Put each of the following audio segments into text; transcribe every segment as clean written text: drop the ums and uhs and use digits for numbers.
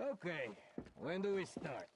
Okay, when do we start?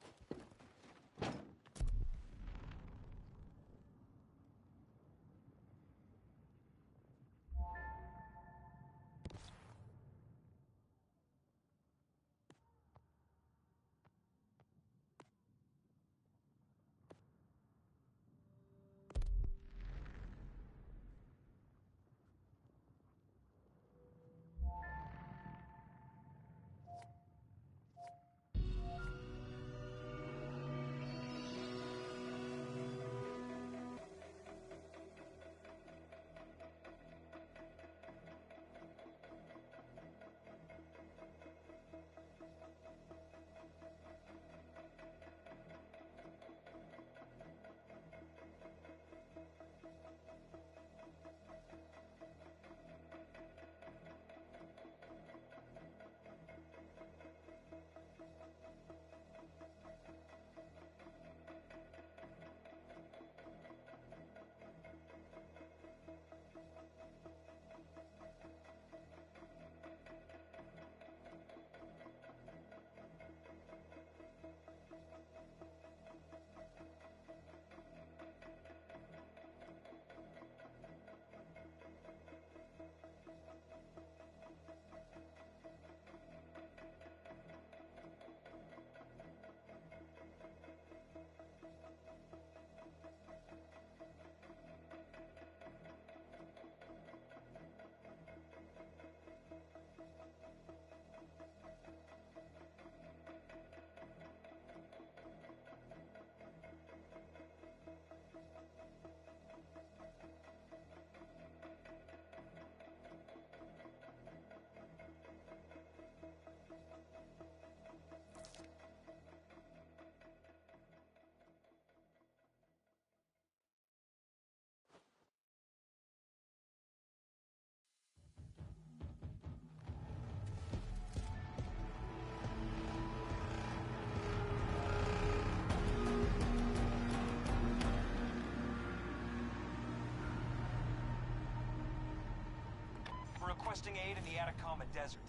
Requesting aid in the Atacama Desert.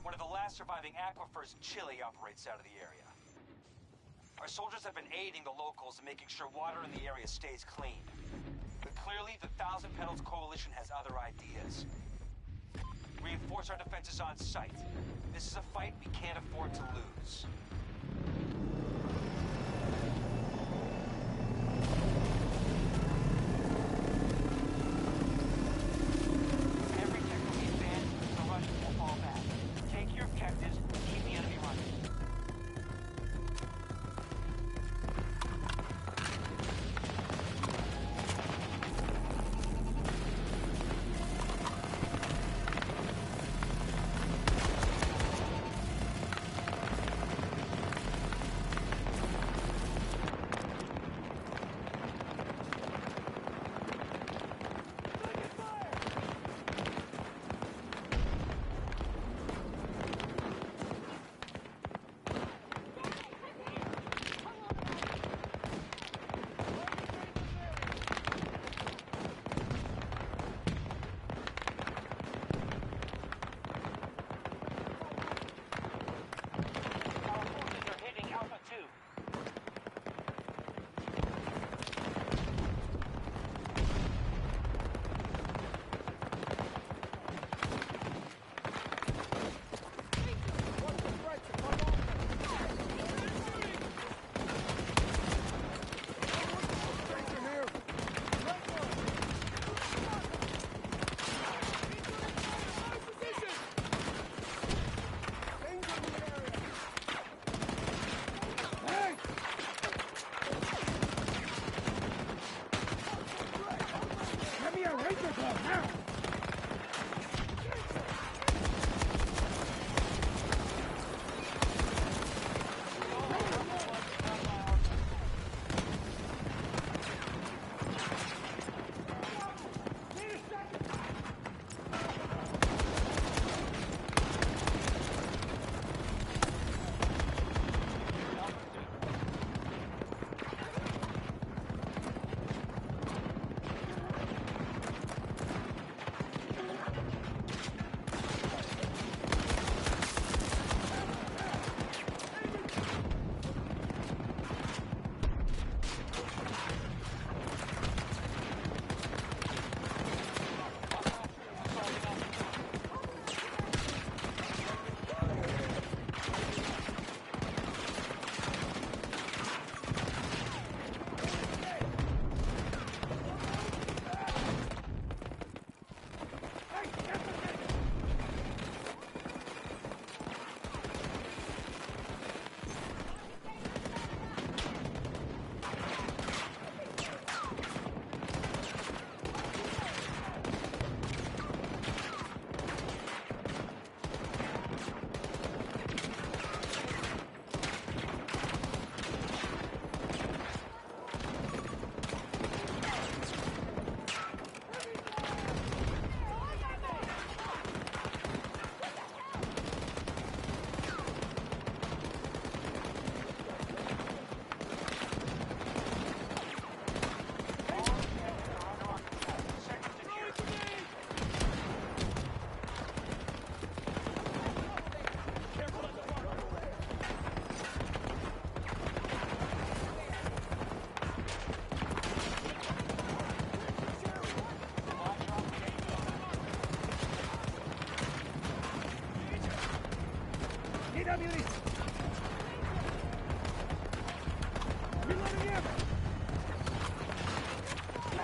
One of the last surviving aquifers in Chile operates out of the area. Our soldiers have been aiding the locals in making sure water in the area stays clean. But clearly, the Thousand Petals Coalition has other ideas. Reinforce our defenses on site. This is a fight we can't afford to lose.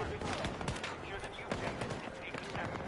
Secure the new objective and take the second.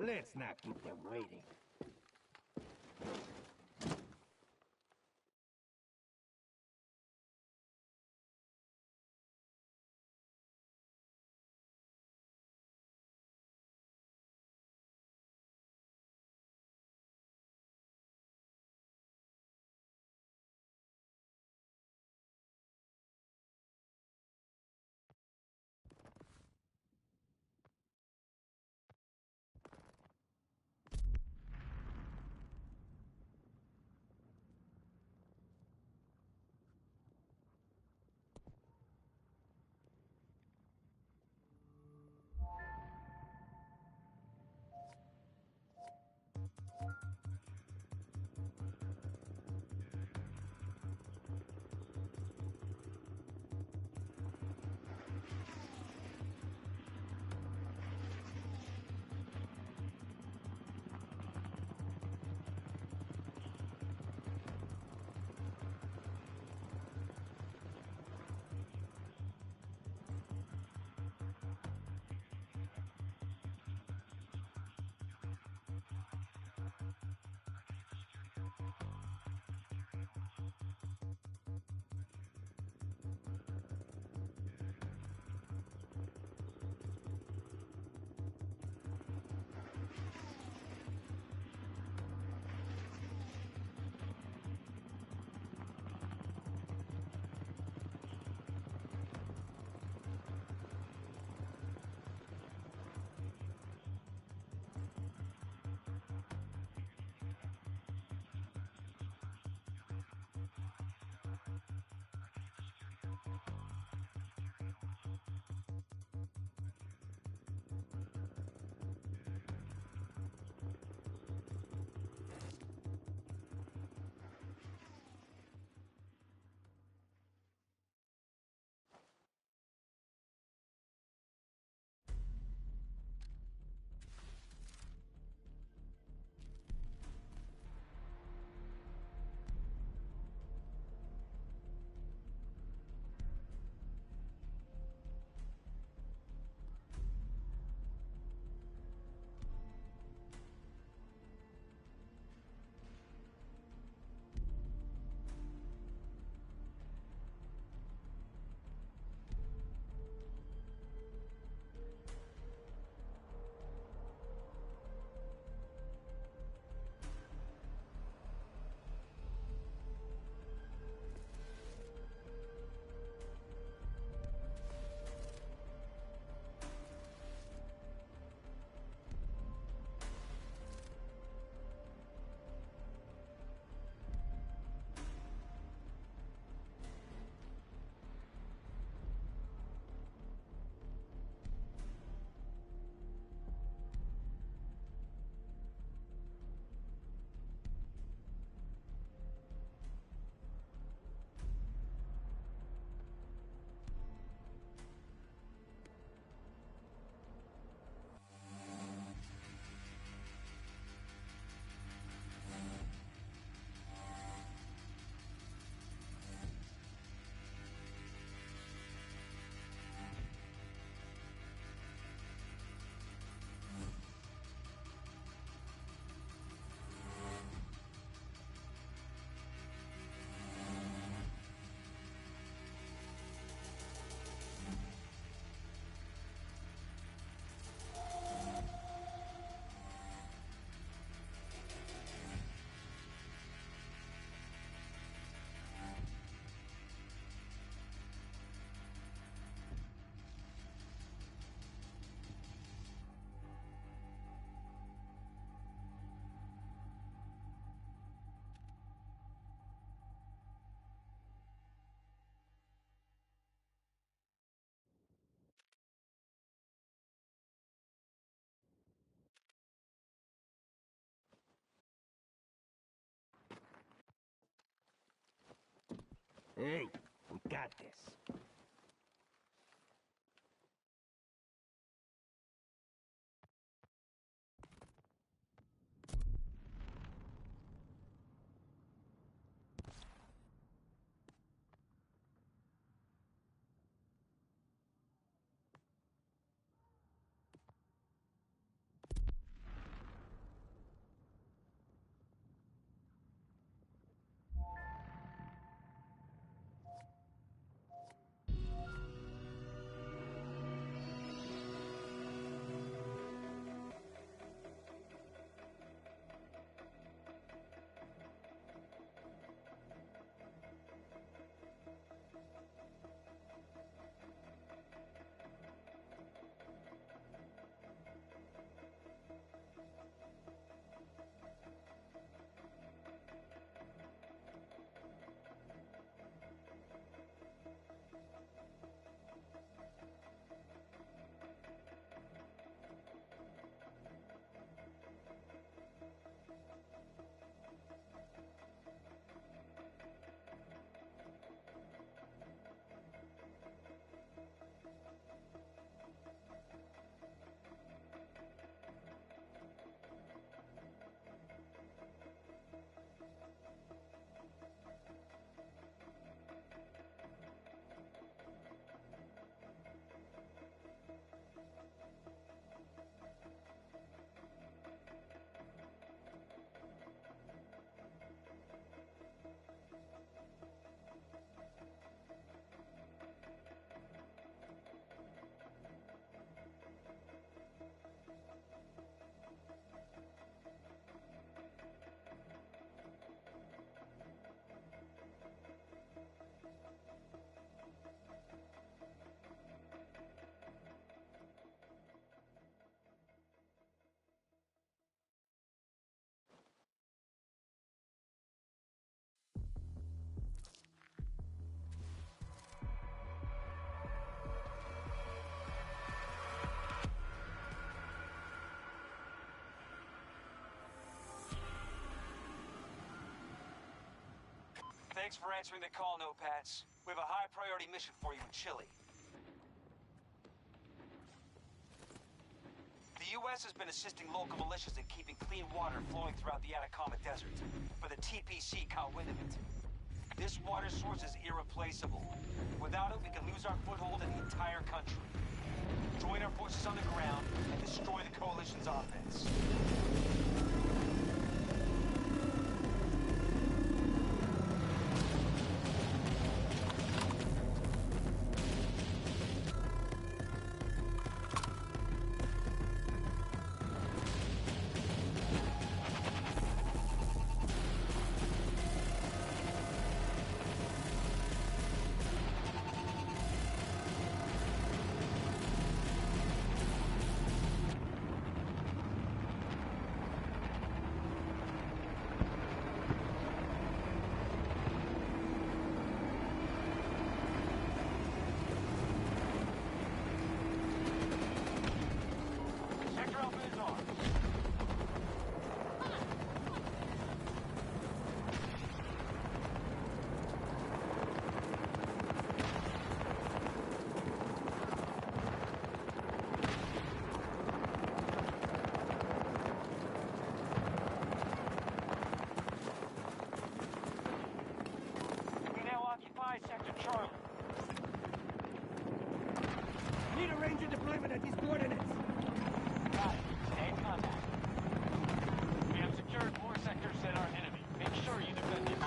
Let's not keep them waiting. Hey, we got this. Thanks for answering the call, Notepads. We have a high priority mission for you in Chile. The U.S. has been assisting local militias in keeping clean water flowing throughout the Atacama Desert, but the TPC caught wind of it. This water source is irreplaceable. Without it, we can lose our foothold in the entire country. Join our forces on the ground and destroy the Coalition's offense. Sector Charlie. Need a ranger deployment at these coordinates. Got it. Stay in contact. We have secured more sectors than our enemy. Make sure you defend it.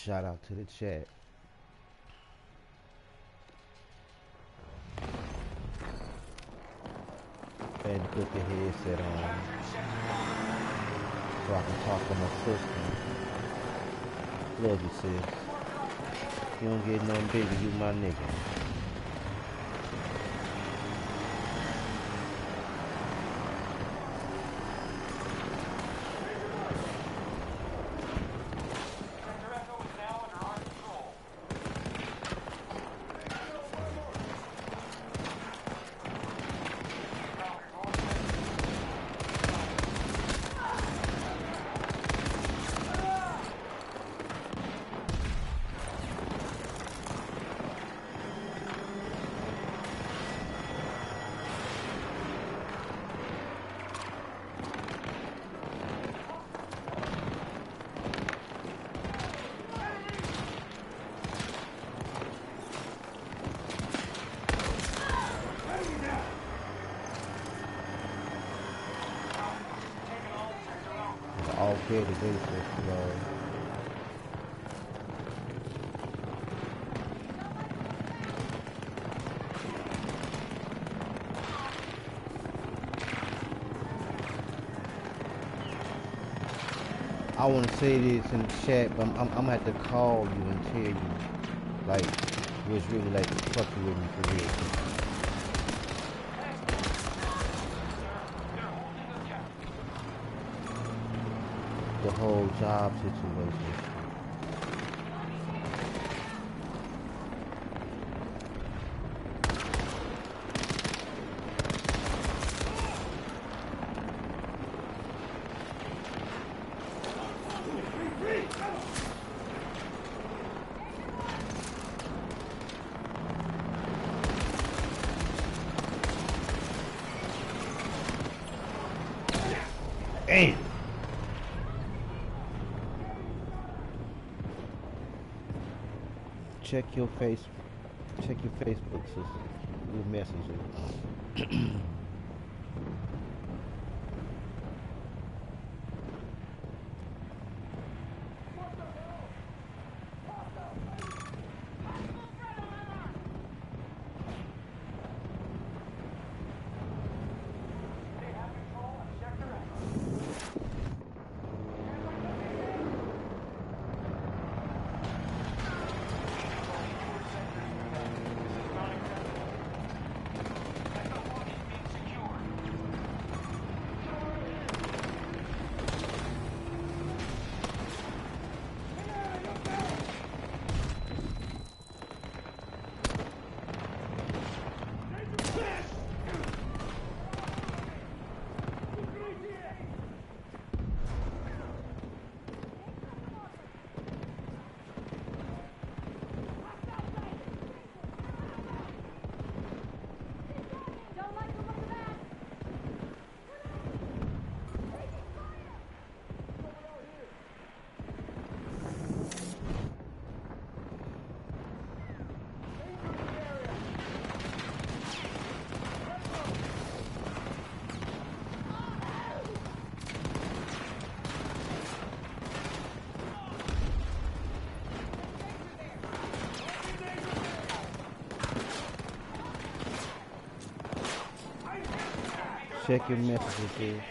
Shout out to the chat. And put your headset on so I can talk to my sister. Love you, sis. You don't get nothing bigger, you my nigga. All clear today, so I want to say this in the chat, but I'm gonna have to call you and tell you, like, what's really like fucking with me for real. the whole job situation. Damn. Check your Facebook, sis. Your messages. Check your messages here.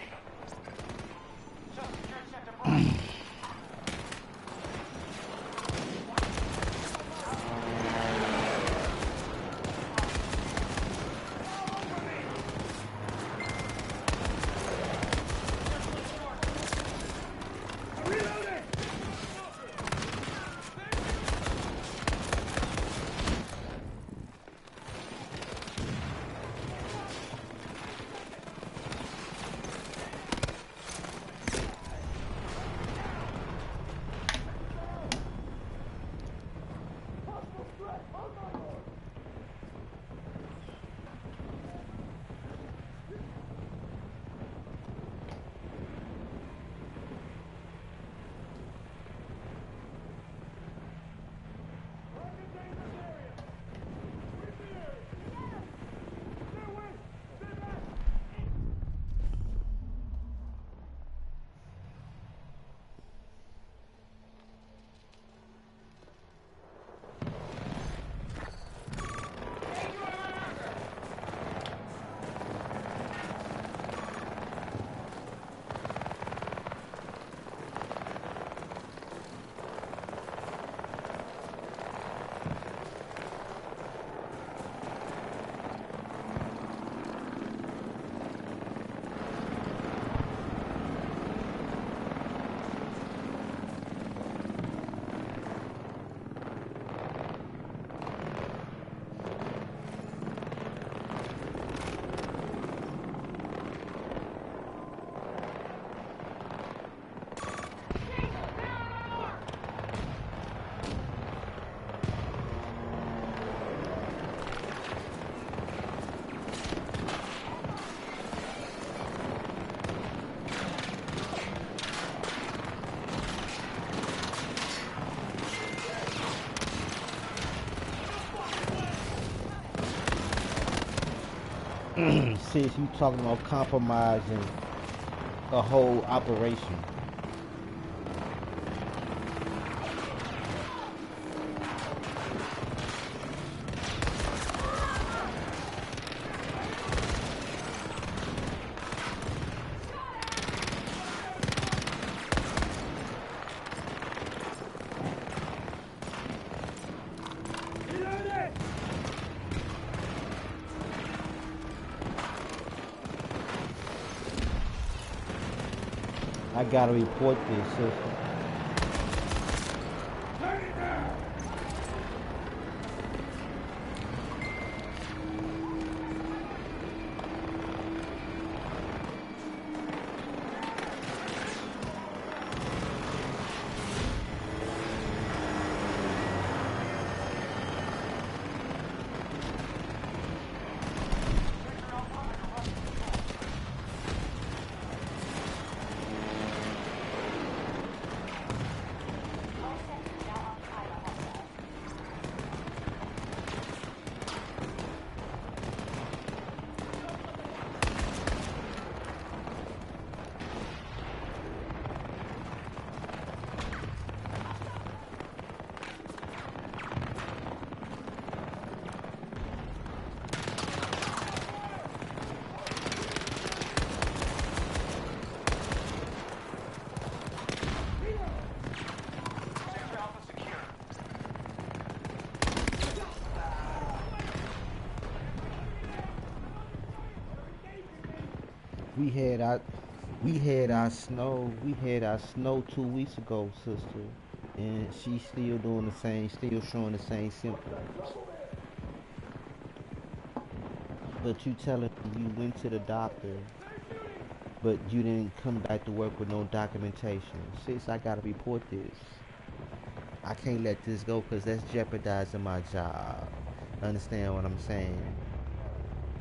Sis, you talking about compromising a whole operation. I gotta report this, sister. We had our snow 2 weeks ago, sister, and she's still doing the same, still showing the same symptoms. But you telling me you went to the doctor, but you didn't come back to work with no documentation. Sis, I gotta report this. I can't let this go because that's jeopardizing my job. Understand what I'm saying?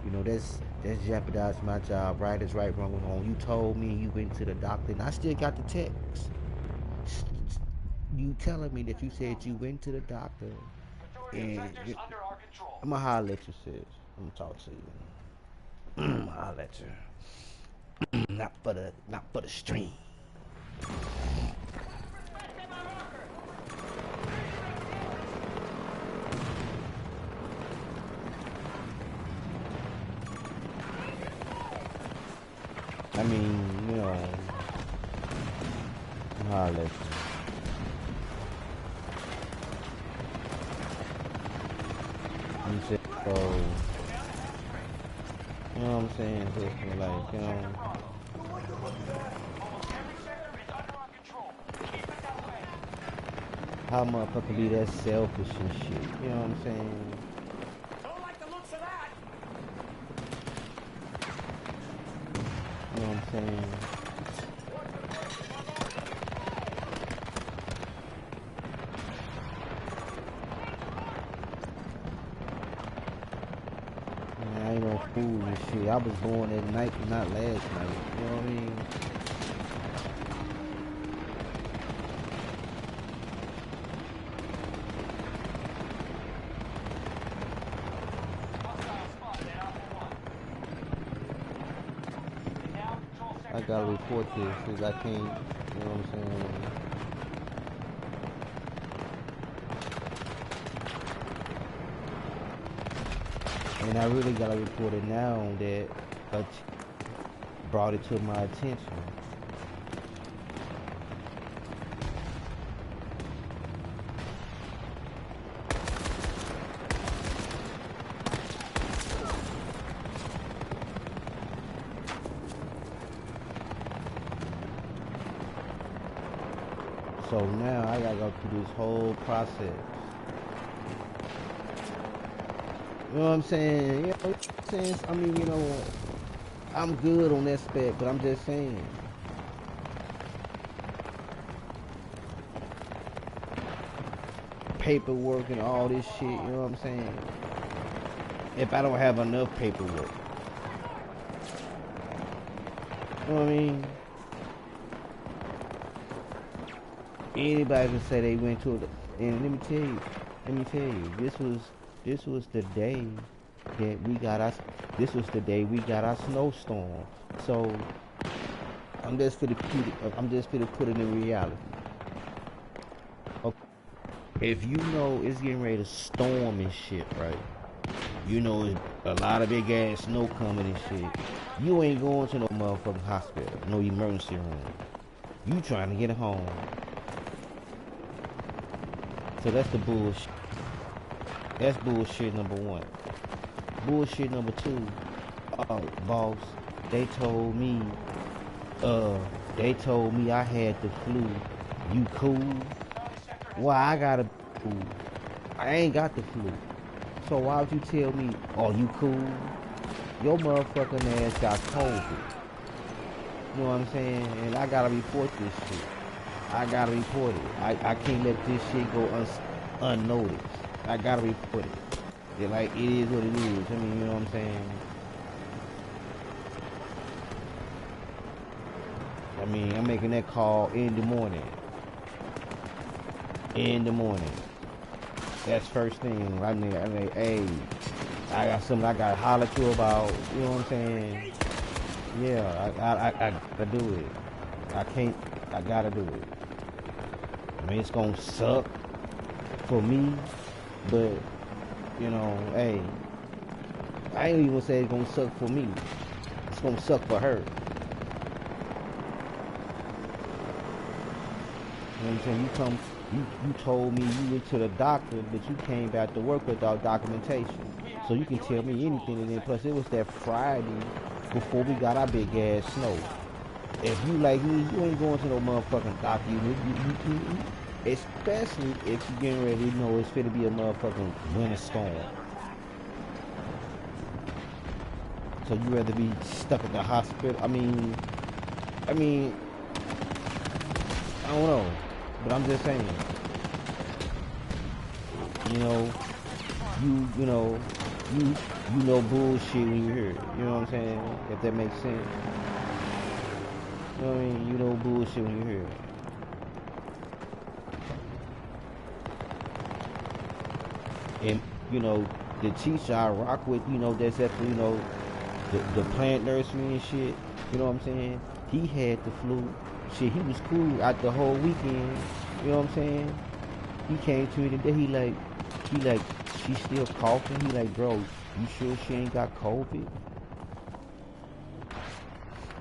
You know, that's jeopardized my job. Right is right, wrong is wrong. You told me you went to the doctor, and I still got the text. You telling me that you said you went to the doctor, and I'm gonna holler at you, sis. I'm gonna talk to you. I'm gonna holler at you. Not for the stream. I mean, you know, I'm gonna holler at you. You said so. You know what I'm saying, sister? Like, you know. How motherfucker be that selfish and shit? You know what I'm saying? Don't like the looks of that. You know what I'm saying? Man, I ain't no fool and shit. I was born at night, not last night. You know what I mean? I gotta report this because I can't, you know what I'm saying? And I really gotta report it now that brought it to my attention. So now I gotta go through this whole process. You know what I'm saying? You know what I'm saying? I mean, you know, I'm good on that spec, but I'm just saying. Paperwork and all this shit, you know what I'm saying? If I don't have enough paperwork. You know what I mean? Anybody can say they went to the, and let me tell you, this was the day that we got us. This was the day we got our snowstorm. So I'm just gonna put it in reality. Okay. If you know it's getting ready to storm and shit, right? You know a lot of big ass snow coming and shit. You ain't going to no motherfucking hospital, no emergency room. You trying to get home. So that's the bullshit. That's bullshit number one. Bullshit number two, boss, they told me, They told me I had the flu. You cool? Well, I got a flu. I ain't got the flu. So why would you tell me, oh, you cool? Your motherfucking ass got COVID. You know what I'm saying? And I gotta report this shit. I gotta report it. I can't let this shit go unnoticed. I gotta report it. Yeah, like, it is what it is. I mean, you know what I'm saying? I mean, I'm making that call in the morning. In the morning. That's first thing. I mean, hey, I got something I gotta holler at you about. You know what I'm saying? Yeah, I do it. I gotta do it. I mean, it's gonna suck for me, but, you know, hey, I ain't even gonna say it's gonna suck for me. It's gonna suck for her. You know what I'm saying? You told me you went to the doctor, but you came back to work without documentation. So you can tell me anything, and then plus it was that Friday before we got our big ass snow. If you like me, you ain't going to no motherfucking doctor. Especially if you getting ready to know it's finna be a motherfucking winter storm. So you rather be stuck at the hospital? I mean, I don't know. But I'm just saying, you know, you know bullshit when you hear it. You know what I'm saying? If that makes sense. You know what I mean? You know bullshit when you hear it. And, you know, the teacher I rock with, you know, that's at, you know, the plant nursery and shit, you know what I'm saying? He had the flu. Shit, he was cool out the whole weekend. You know what I'm saying? He came to me today. He like, she's still coughing. He like, bro, you sure she ain't got COVID?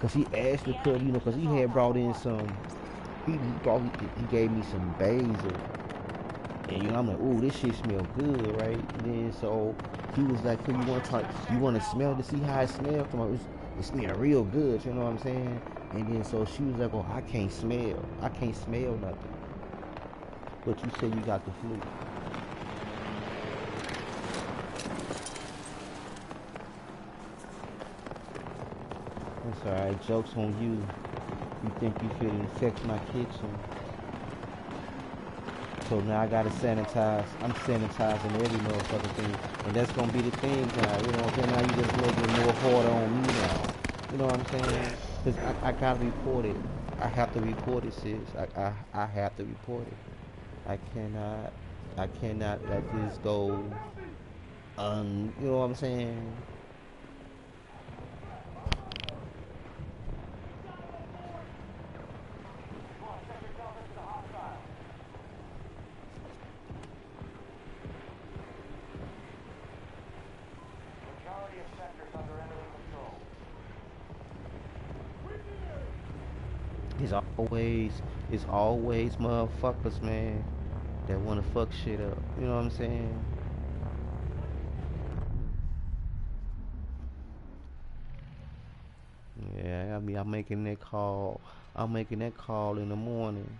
Cause he asked the cuz, you know, cause he had brought in some. He gave me some basil, and you know I'm like, ooh, this shit smell good, right? And then so he was like, "Hey, you want to smell to see how it smells?" It smell real good, you know what I'm saying? And then so she was like, "Oh, I can't smell nothing." But you said you got the flu. That's alright. Joke's on you. You think you fit infect my kitchen. So now I gotta sanitize. I'm sanitizing every motherfucking thing. And that's gonna be the thing now. You know what I'm saying? Now you just making it more harder on me now. You know what I'm saying? Because I gotta report it. I have to report it, sis. I have to report it. I cannot let this go you know what I'm saying? It's always motherfuckers, man, that wanna fuck shit up. You know what I'm saying? Yeah, I mean, I'm making that call. I'm making that call in the morning.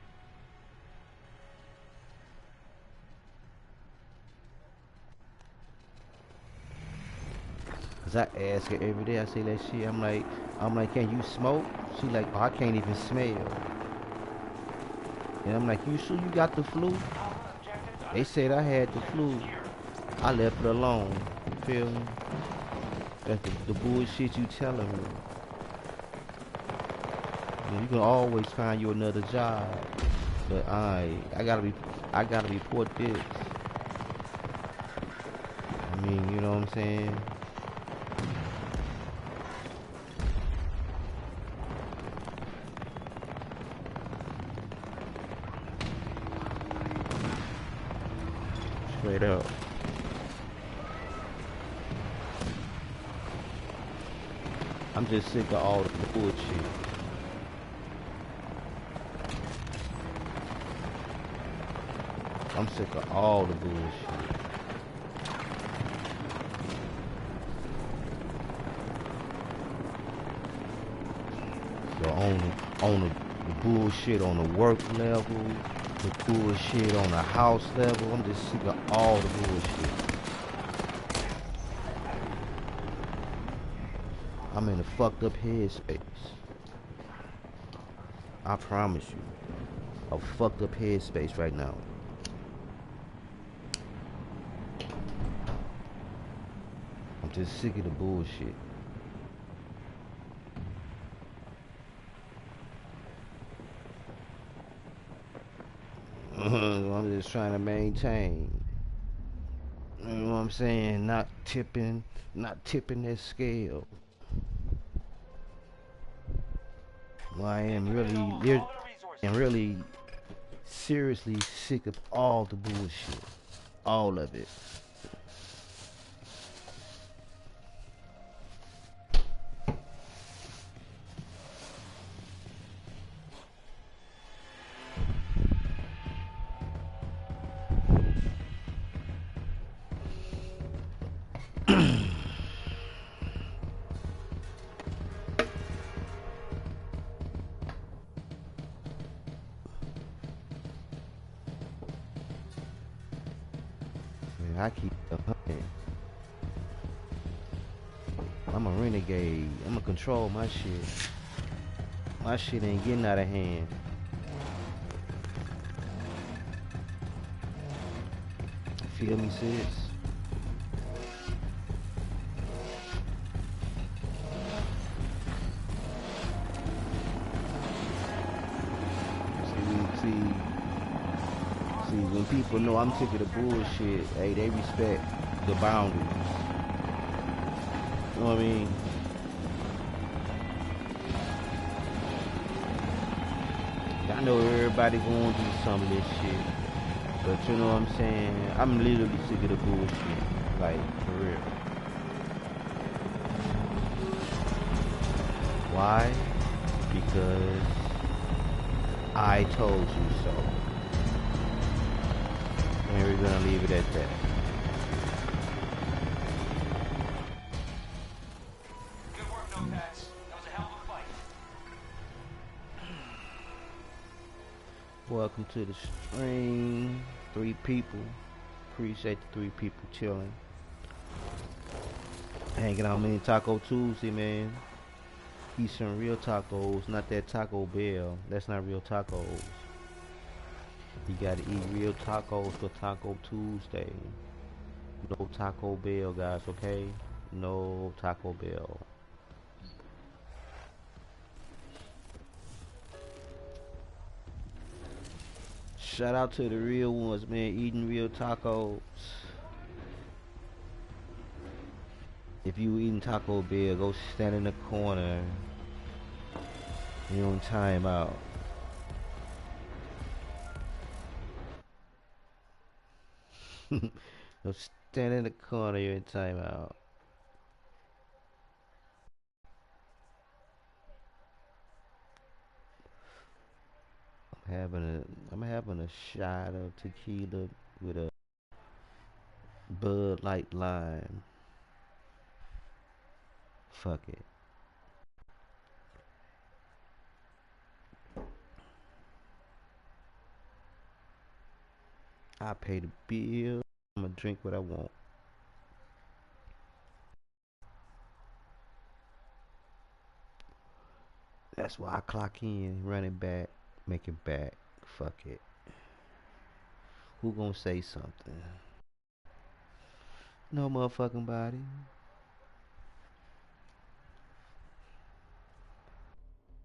Cause I ask her every day. I say that shit. I'm like, can you smoke? She like, oh, I can't even smell. And I'm like, you sure you got the flu? They said I had the flu. I left it alone. You feel me? That's the bullshit you telling me. You can always find you another job, but I gotta report this. I mean, you know what I'm saying? Straight up. I'm just sick of all the bullshit. I'm sick of all the bullshit. The bullshit on the work level, the bullshit on the house level. I'm just sick of all the bullshit. I'm in a fucked up headspace. I promise you. A fucked up headspace right now. I'm just sick of the bullshit. I'm just trying to maintain. You know what I'm saying? Not tipping that scale. Well, I am really seriously sick of all the bullshit. All of it. I keep it 100. I'm a renegade. I'm gonna control my shit. My shit ain't getting out of hand. Feel me, sis? See, when people know I'm sick of the bullshit, hey, they respect the boundaries. You know what I mean? I know everybody going through some of this shit, but you know what I'm saying? I'm literally sick of the bullshit, like, for real. Why? Because I told you so. And we're gonna leave it at that. Good work, Notepads. That was a hell of a fight. Welcome to the stream. 3 people. Appreciate the 3 people chilling. Hanging out many Taco Tuesday, man. Eat some real tacos, not that Taco Bell. That's not real tacos. You gotta eat real tacos for Taco Tuesday. No Taco Bell, guys, okay? No Taco Bell. Shout out to the real ones, man, eating real tacos. If you eating Taco Bell, go stand in the corner. You on time out. Go stand in the corner, you're in time out. I'm having a shot of tequila with a Bud Light lime. Fuck it. I pay the bill. I'm gonna drink what I want. That's why I clock in, run it back, make it back. Fuck it. Who gonna say something? No motherfucking body.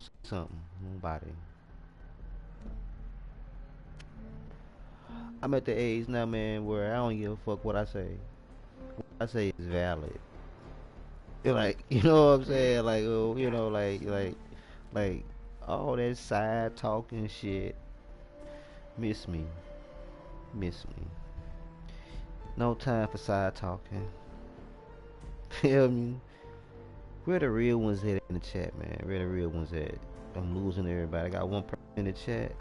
Say something. Nobody. I'm at the age now, man, where I don't give a fuck what I say. What I say is valid. Like, you know what I'm saying? Like, oh, you know, like, all that side talking shit. Miss me. Miss me. No time for side talking. Feel me? Where the real ones at in the chat, man? Where the real ones at? I'm losing everybody. I got one person in the chat.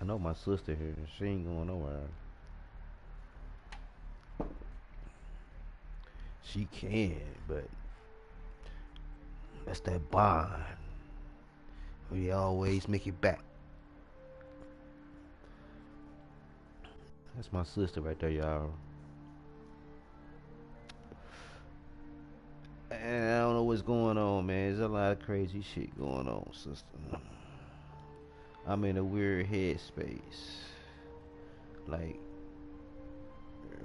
I know my sister here. She ain't going nowhere. She can, but that's that bond. We always make it back. That's my sister right there, y'all. And I don't know what's going on, man. There's a lot of crazy shit going on, sister. I'm in a weird headspace. Like,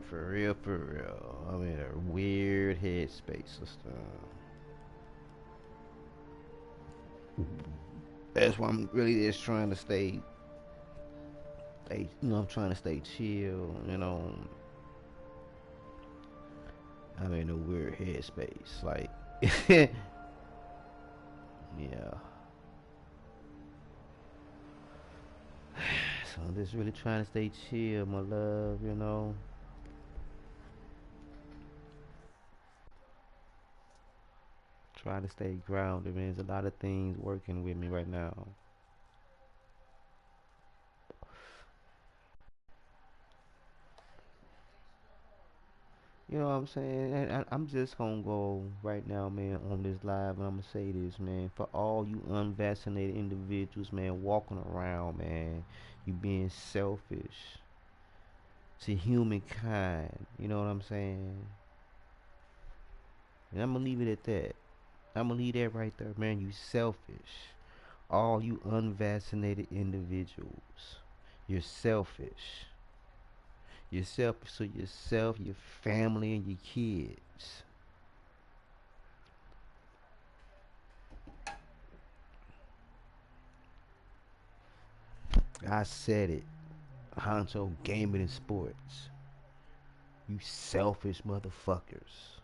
for real, for real. I'm in a weird headspace, sister. That's why I'm really just trying to I'm trying to stay chill, I'm in a weird headspace. Like, yeah. So I'm just really trying to stay chill, my love. Trying to stay grounded, man. There's a lot of things working with me right now. You know what I'm saying? And I'm just gonna go right now, man, on this live, and I'm gonna say this, man. For all you unvaccinated individuals, man, walking around, man, you being selfish to humankind. You know what I'm saying? And I'm gonna leave it at that. I'm gonna leave that right there, man. You selfish. All you unvaccinated individuals, you're selfish. You're selfish to yourself, your family, and your kids. I said it. Honcho Gaming and Sports. You selfish motherfuckers.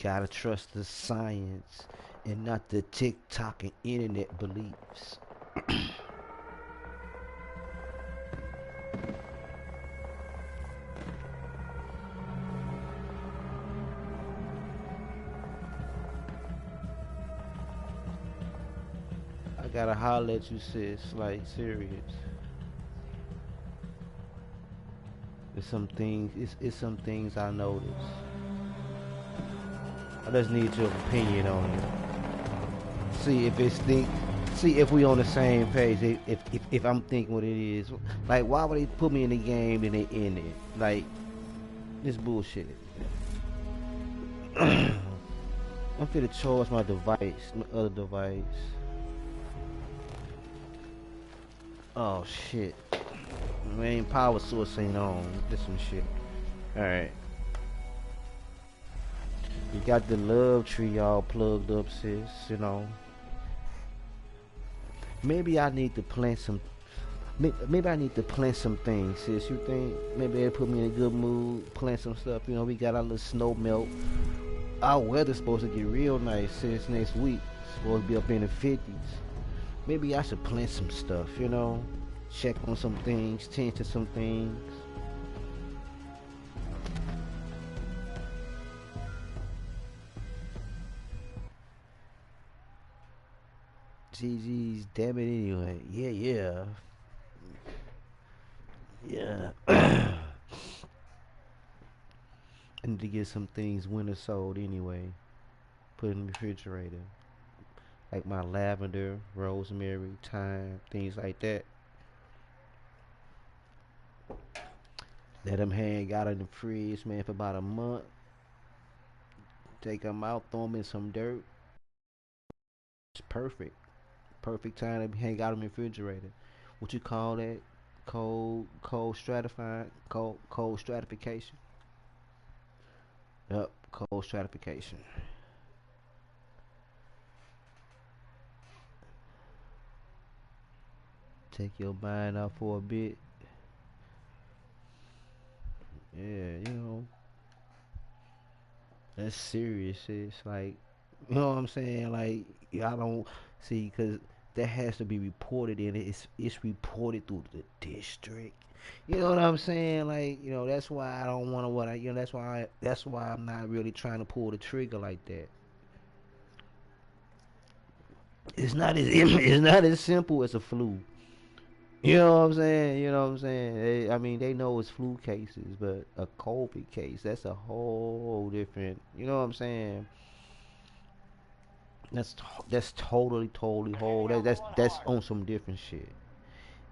Gotta trust the science and not the TikTok and internet beliefs. I gotta holler at you, sis. Like, serious. It's some things I notice. I just need your opinion on it. See if it's think. See if we on the same page. If I'm thinking what it is. Like, why would they put me in the game and they end it? Like, this bullshit. I'm finna charge my device, my other device. Oh shit. Main power source ain't on. This some shit. Alright. You got the love tree all plugged up, sis. Maybe I need to plant some. Maybe I need to plant some things, sis. You think? Maybe it'll put me in a good mood. Plant some stuff. We got our little snow melt. Our weather's supposed to get real nice, sis, next week. It's supposed to be up in the 50s. Maybe I should plant some stuff. Check on some things, tend to some things. GG's, damn it, anyway. Yeah. Yeah. I need to get some things winter sold anyway. Put in the refrigerator. Like my lavender, rosemary, thyme, things like that. Let them hang out in the fridge, man, for about a month. Take them out, throw them in some dirt. It's perfect. Perfect time to hang out in the refrigerator. What you call that? Cold stratifying, cold stratification. Yup, cold stratification. Take your mind out for a bit. Yeah. That's serious. It's like, you know what I'm saying? Like, y'all don't see, because that has to be reported in it. It's reported through the district. You know what I'm saying? Like, that's why I don't want to what I, that's why I'm not really trying to pull the trigger like that. It's not as it's not as simple as a flu. You know what I'm saying? You know what I'm saying? I mean, they know it's flu cases, but a COVID case, that's a whole different. You know what I'm saying? That's totally whole. That's on some different shit.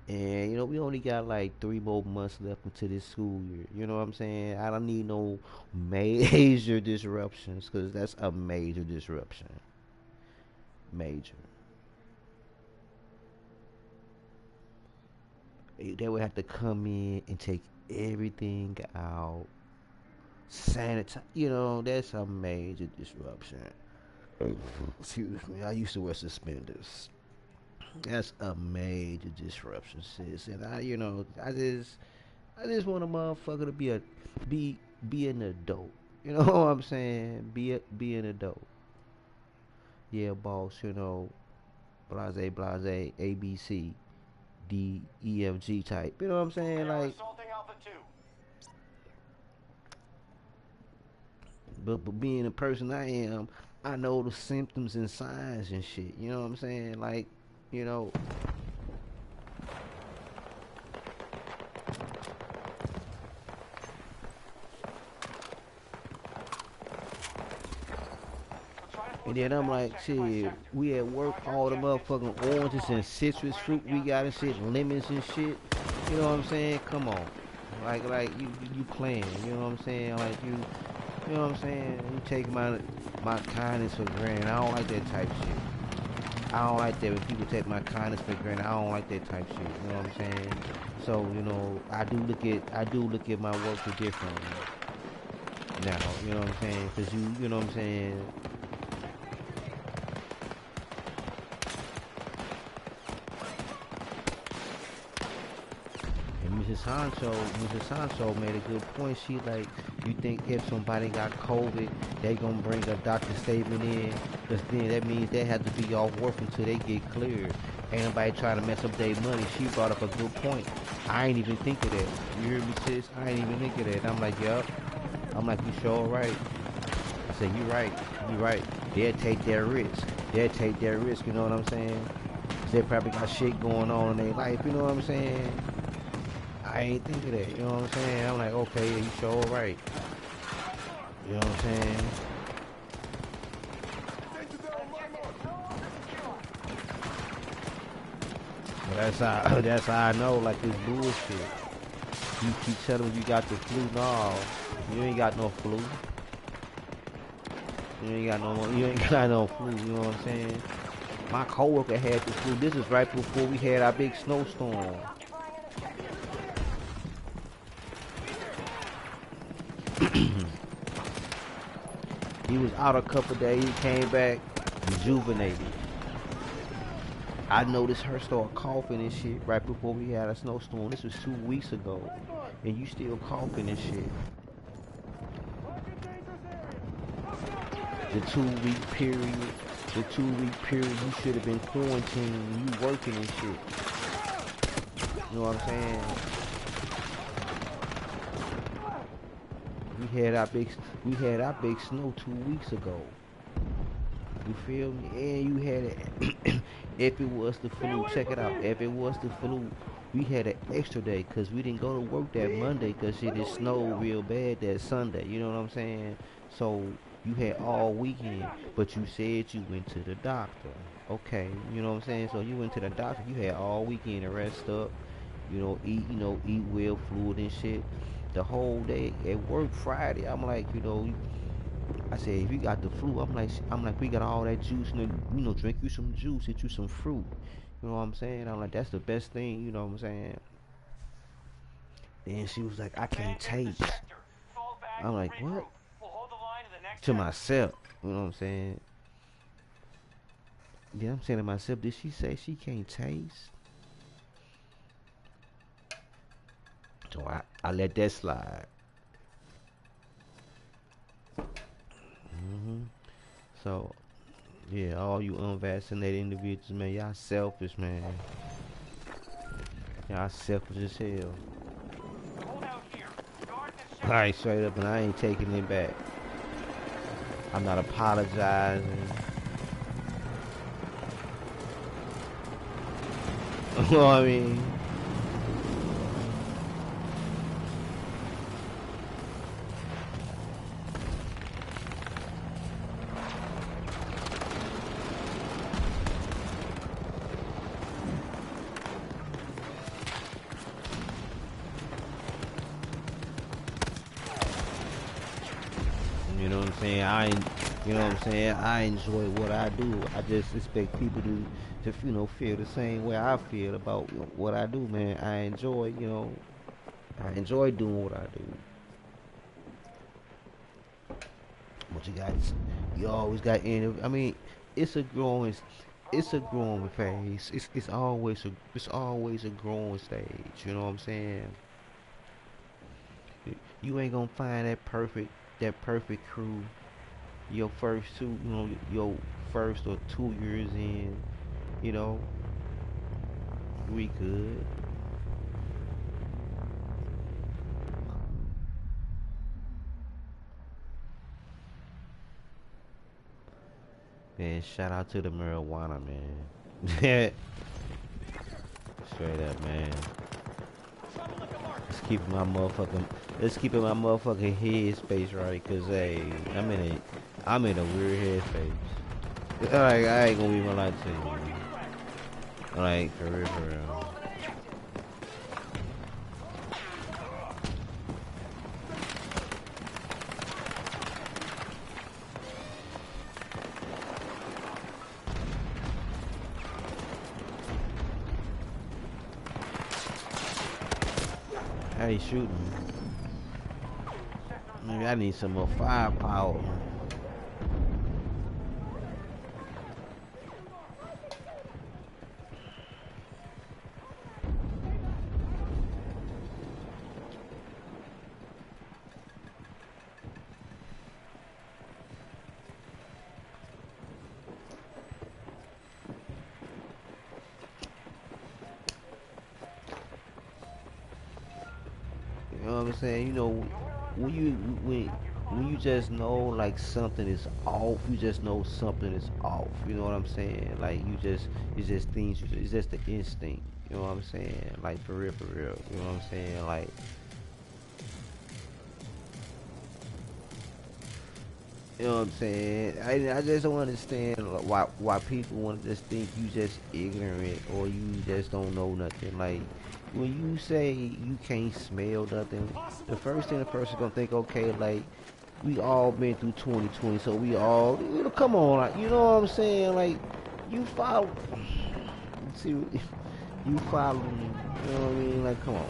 And we only got like 3 more months left into this school year. You know what I'm saying? I don't need no major disruptions, because that's a major disruption. Major. They would have to come in and take everything out, sanitize. That's a major disruption. Excuse me. I used to wear suspenders. That's a major disruption, sis. And I just want a motherfucker to be an adult. You know what I'm saying? Be an adult. Yeah, boss. Blase, blase, A B C D E F G type. You know what I'm saying? Like, but being the person I am, I know the symptoms and signs and shit. You know what I'm saying? Like, you know, and then I'm like, shit, we at work, all the motherfucking oranges and citrus fruit we got and shit, lemons and shit. You know what I'm saying? Come on. Like you playing, you know what I'm saying? Like you know what I'm saying? You take my kindness for granted. I don't like that type shit. I don't like that when people take my kindness for granted. I don't like that type shit. You know what I'm saying? So I do look at my work differently now. You know what I'm saying? Cause you know what I'm saying? And Mrs. Honcho made a good point. She like, you think if somebody got COVID, they gonna bring a doctor statement in? Cause then that means they have to be off work until they get cleared. Ain't nobody trying to mess up their money. She brought up a good point. I ain't even think of that. You hear me, sis? I ain't even think of that. I'm like, yup. I'm like, you sure right. I said, you right. You right. They'll take their risk. They'll take their risk. You know what I'm saying? 'Cause they probably got shit going on in their life. You know what I'm saying? I ain't think of that. You know what I'm saying? I'm like, okay, yeah, you sure right. You know what I'm saying? But that's how I know, like, this bullshit. You keep telling me you got the flu. No, you ain't got no flu. You ain't got no flu. You know what I'm saying? My coworker had the flu. This is right before we had our big snowstorm. He was out a couple days. He came back rejuvenated. I noticed her start coughing and shit right before we had a snowstorm. This was 2 weeks ago, and you still coughing and shit. The 2 week period, you should have been quarantined. You working and shit. You know what I'm saying? We had our big snow 2 weeks ago. You feel me? And you had it. If it was the flu, check it out. If it was the flu, we had an extra day because we didn't go to work that Monday because it snowed real bad that Sunday. You know what I'm saying? So you had all weekend, but you said you went to the doctor. Okay, you know what I'm saying? So you went to the doctor. You had all weekend to rest up. Eat well, fluid and shit. The whole day at work Friday, I'm like, I said, if you got the flu, we got all that juice, drink you some juice, eat you some fruit. You know what I'm saying? I'm like, that's the best thing, you know what I'm saying? Then she was like, I can't taste. I'm like, what? To myself, you know what I'm saying? Yeah, I'm saying to myself, did she say she can't taste? So I let that slide. So, yeah, all you unvaccinated individuals, man, y'all selfish, man. Y'all selfish as hell. Hold out here. Guard this Alright, straight up, and I ain't taking it back. I'm not apologizing. You know what I mean? You know what I'm saying? You know what I'm saying? I enjoy what I do. I just expect people to you know, feel the same way I feel about what I do, man. I enjoy, you know, I enjoy doing what I do. But you always got I mean, it's a growing, it's a growing phase. It's always a growing stage. You know what I'm saying? You ain't gonna find that perfect crew. Your first two, you know, your first or 2 years in, you know, we good. Man, shout out to the marijuana, man. Straight up, man. Let's keep my motherfucking, let's keep in my motherfucking head space right, cause hey, I'm in a weird head space. Alright, I ain't gonna even lie to you, man. Like, for real, for real. How you shooting? Maybe I need some more firepower. You know what I'm saying? You know, when you when you just know like something is off, you just know something is off. You know what I'm saying? Like it's just things. It's just the instinct. You know what I'm saying? Like for real, for real. You know what I'm saying? Like, you know what I'm saying? I just don't understand why people want to just think you just ignorant or you just don't know nothing. Like when you say you can't smell nothing, the first thing the person gonna think, okay, like we all been through 2020, so we all, you know, come on, like, you know what I'm saying? Like you follow, see, you follow me. You know what I mean? Like, come on.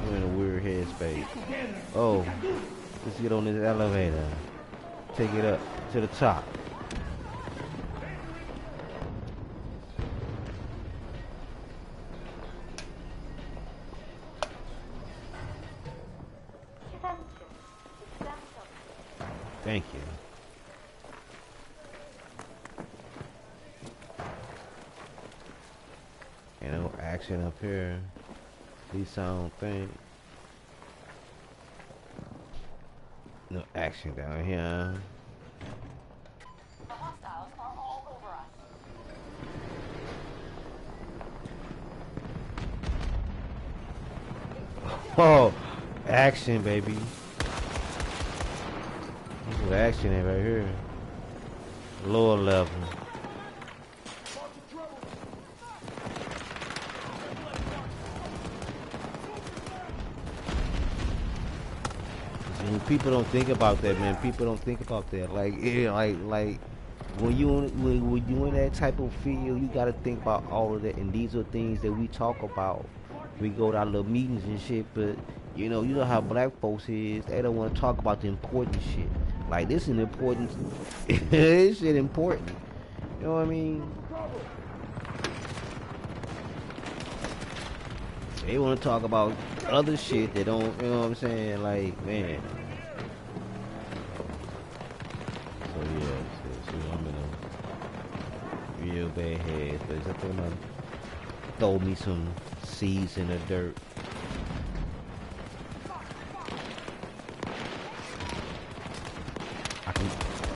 I'm in a weird headspace. Oh, let's get on this elevator. Take it up to the top. Thank you. Ain't no action up here. At least I don't think. No action down here. The hostiles are all over us. Oh, action, baby. This is action is right here. Lower level. See, people don't think about that, man. People don't think about that. Like, yeah, like when when you in that type of field, you gotta think about all of that. And these are things that we talk about. We go to our little meetings and shit, but you know how black folks is. They don't want to talk about the important shit. Like this is important. This shit important. You know what I mean? They want to talk about other shit that don't. You know what I'm saying? Like, man. peppers. I think I'm gonna throw me some seeds in the dirt.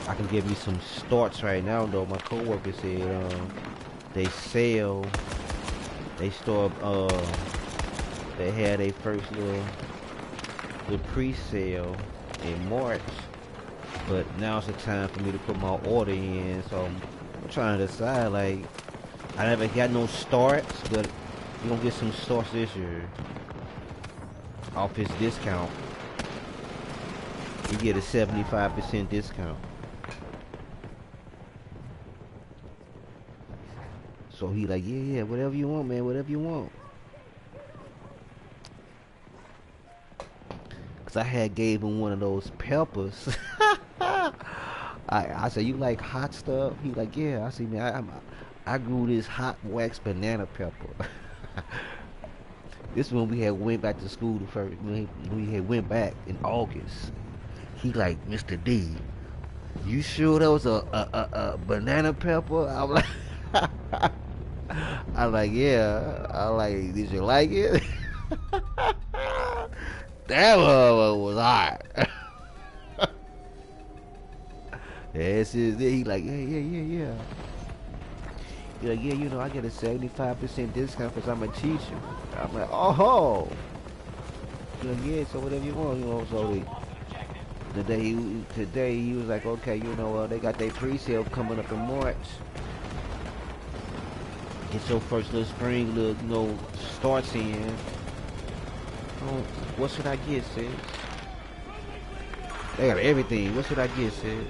I can give me some starts right now though. My coworker said they sell, they store they had their first little pre-sale in March, but now's the time for me to put my order in. So I'm trying to decide. Like, I never got no starts, but you gonna get some starts this year off his discount. You get a 75% discount. So he like, yeah, whatever you want, man, whatever you want. Cause I had gave him one of those peppers. I said, you like hot stuff? He like, yeah. I said, man, I grew this hot wax banana pepper. This one we had went back to school the first. We had went back in August. He like, Mr. D, you sure that was a banana pepper? I'm like, I'm like, yeah. I'm like, did you like it? That one was hot. This is it. He like, yeah. He like, yeah, you know, I get a 75% discount because I'm a teacher. I'm like, oh. He like, yeah, so whatever you want, you know. So today he was like, okay, you know, they got their pre-sale coming up in March. Get your first little spring, little, you know, starts in. Oh, what should I get, sis? They got everything. What should I get, sis?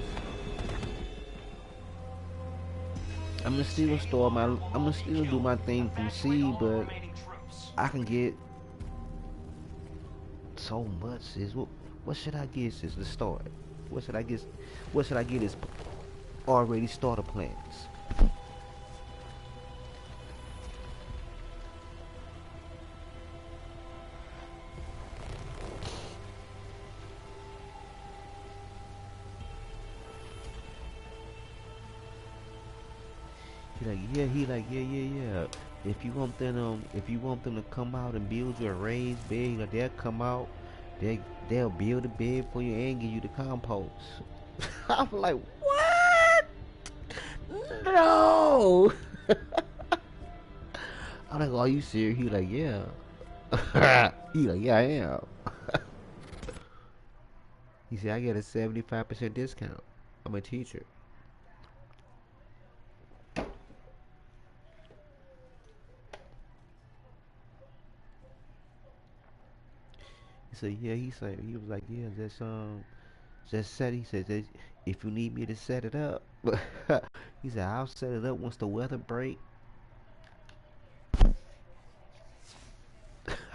I'm gonna still do my thing from C, but I can get so much, sis. What should I get, sis? To start. What should I get? What should I get is already starter plans. He like, yeah. If you want them to come out and build you a raised bed, like they'll come out, they'll build a bed for you and give you the compost. I'm like, what? No. I'm like, are you serious? He like, yeah. He like, yeah, I am. He said, I get a 75% discount. I'm a teacher. So yeah, he was like, yeah, just set. He said, if you need me to set it up, he said, I'll set it up once the weather break.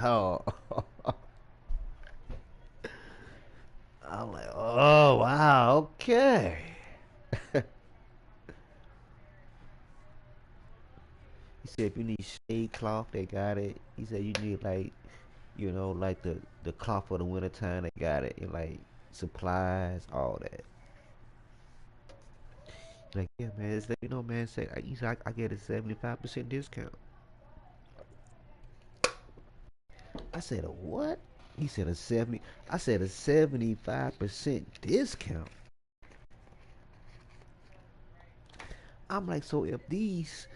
Oh, I'm like, oh wow, okay. He said, if you need shade cloth, they got it. He said, you need like, you know, like the cloth for the winter time, they got it, and like supplies, all that. Like, yeah, man, it's like, you know, man, say, he said, I get a 75% discount. I said, a what? He said a 70. I said a 75% discount. I'm like, so if these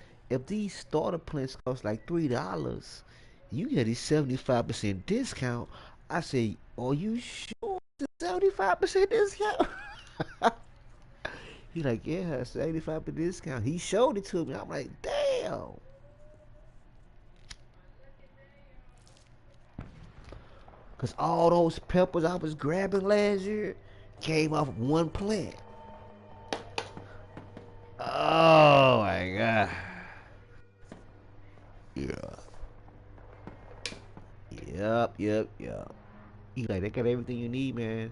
starter plans cost like $3, you get a 75% discount. I say, are you sure it's a 75% discount? He like, yeah, 75% discount. He showed it to me. I'm like, damn. Cause all those peppers I was grabbing last year came off one plant. Oh my god. Yeah. Yep. He like, they got everything you need, man.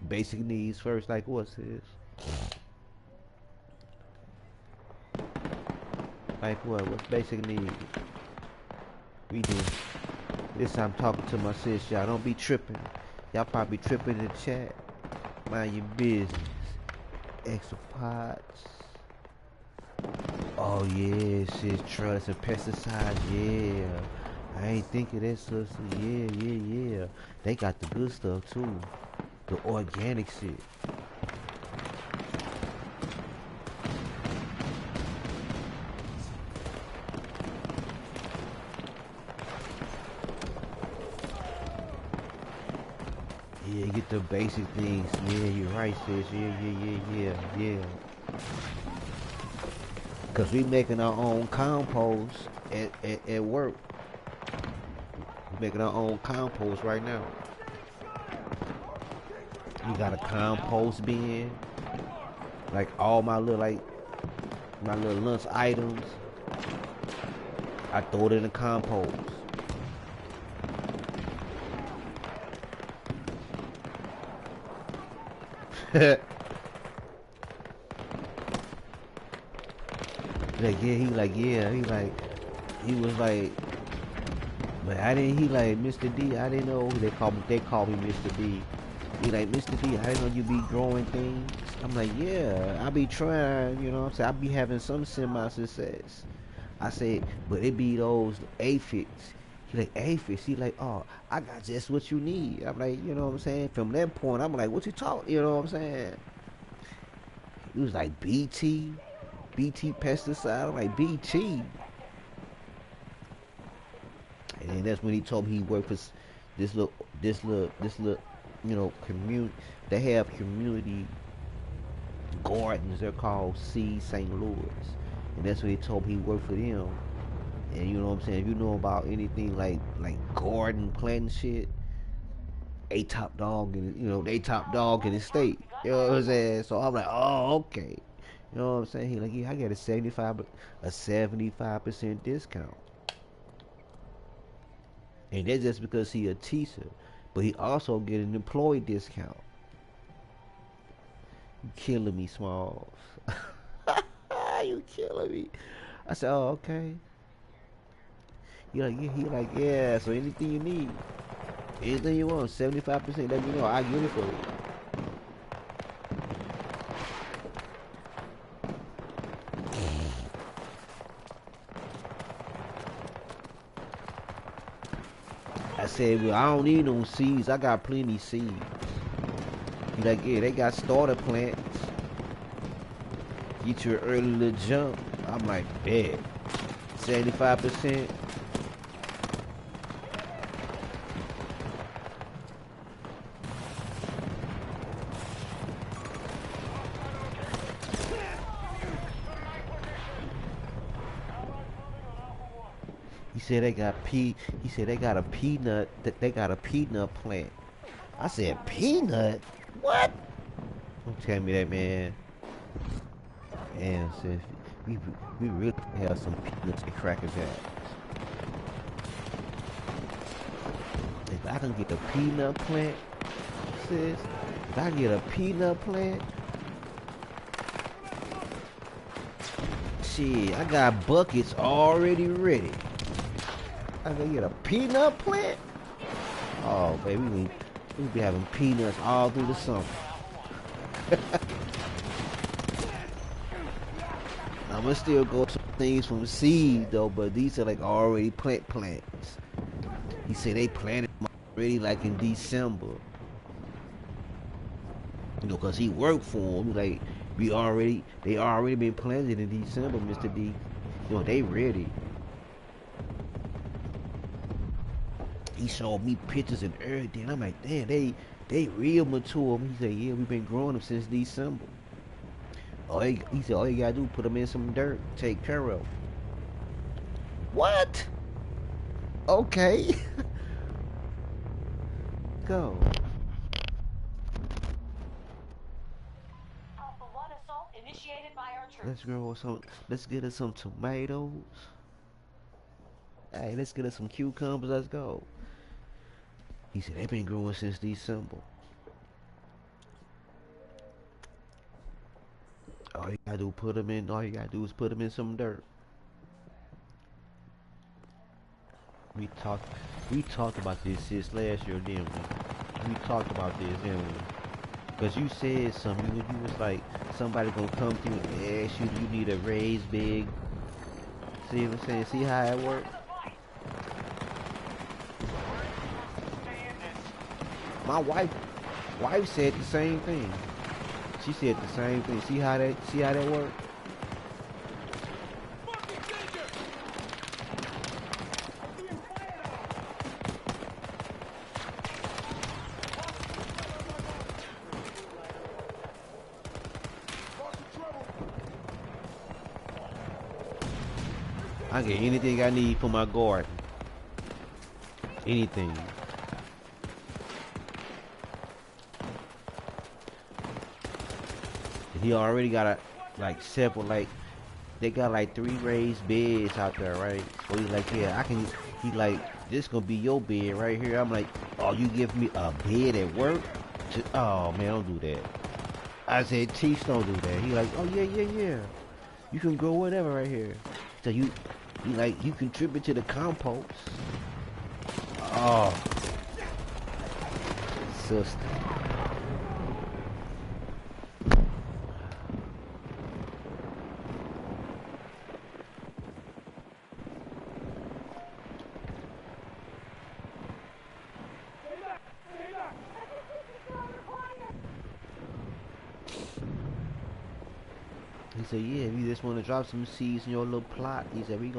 Basic needs first, like what's this? Like what? What's basic needs? We do. This I'm talking to my sis, y'all. Don't be tripping. Y'all probably tripping in the chat. Mind your business. Extra pots. Oh yeah, shit, trust and pesticides, yeah. I ain't think of that, sister. Yeah. They got the good stuff too. The organic shit. Yeah, get the basic things. Yeah, you're right, sis. Yeah. Cause we making our own compost at work. We making our own compost right now. We got a compost bin. Like all my little my little lunch items. I throw it in the compost. He was like, but I didn't, he like, Mr. D, I didn't know, they call me Mr. D. He like, Mr. D, I didn't know you be growing things. I'm like, yeah, I be trying, you know what I'm saying, I be having some semi-success. I said, but it be those aphids. He like, aphids? He like, oh, I got just what you need. I'm like, you know what I'm saying? From that point, I'm like, what you talk, you know what I'm saying? He was like, BT pesticide. I'm like, BT. And then that's when he told me he worked for this little, you know, community. They have community gardens. They're called C St. Louis, and that's when he told me he worked for them. And you know what I'm saying? If you know about anything like garden planting shit, they top dog in the state. You know what I'm saying? So I'm like, oh, okay. You know what I'm saying? He like, yeah, I got a 75% discount. And that's just because he a teacher. But he also get an employee discount. You killing me, Smalls. You killing me. I said, oh, okay. He like, yeah, so anything you need. Anything you want, 75%, let me know. I get it for you. I said, well, I don't need no seeds. I got plenty seeds. He like, yeah, they got starter plants. Get you an early little jump. I'm like, bet. 75%. He said they got he said they got a peanut plant. I said peanut? What? Don't tell me that, man. And says we really have some peanuts and cracker jacks. If I can get a peanut plant, sis, if I get a peanut plant, shit, I got buckets already ready. I can get a peanut plant? Oh, baby, we be having peanuts all through the summer. I'm gonna still go to things from seed though, but these are like already plants. He said they planted them already like in December. You know, cause he worked for them. Like they already been planted in December, Mr. D. You know, they ready. He showed me pictures and everything. I'm like, damn, they real mature. He said, yeah, we've been growing them since December. He said, all you gotta do, put them in some dirt, take care of them. What? Okay. Go. Let's grow some. Let's get us some tomatoes. Hey, let's get us some cucumbers. Let's go. He said they've been growing since December. All you gotta do is put them in some dirt. We talked about this last year, didn't we? we talked about this, didn't we? Cause you said something. You was like somebody gonna come through and ask you, do you need a raised big? See what I'm saying? See how it works? My wife said the same thing. She said the same thing. See how that works? I get anything I need for my garden. Anything. He already got a like several like they got like 3 raised beds out there, right? So he's like, yeah, I can. He like, this gonna be your bed right here. I'm like, oh, you give me a bed at work? Oh man, don't do that. I said, Chiefs, don't do that. He like, oh yeah. You can grow whatever right here. So you like, you contribute to the compost. Oh, sister. He said, yeah, if you just want to drop some seeds in your little plot, he said, he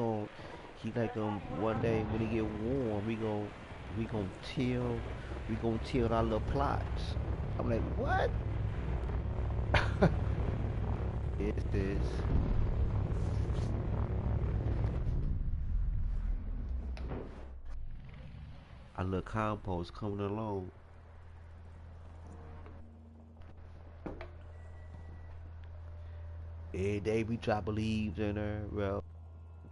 like, one day when it get warm, we gonna till our little plots. I'm like, what? It's this. Our little compost coming along. Every day we drop leaves in there, well,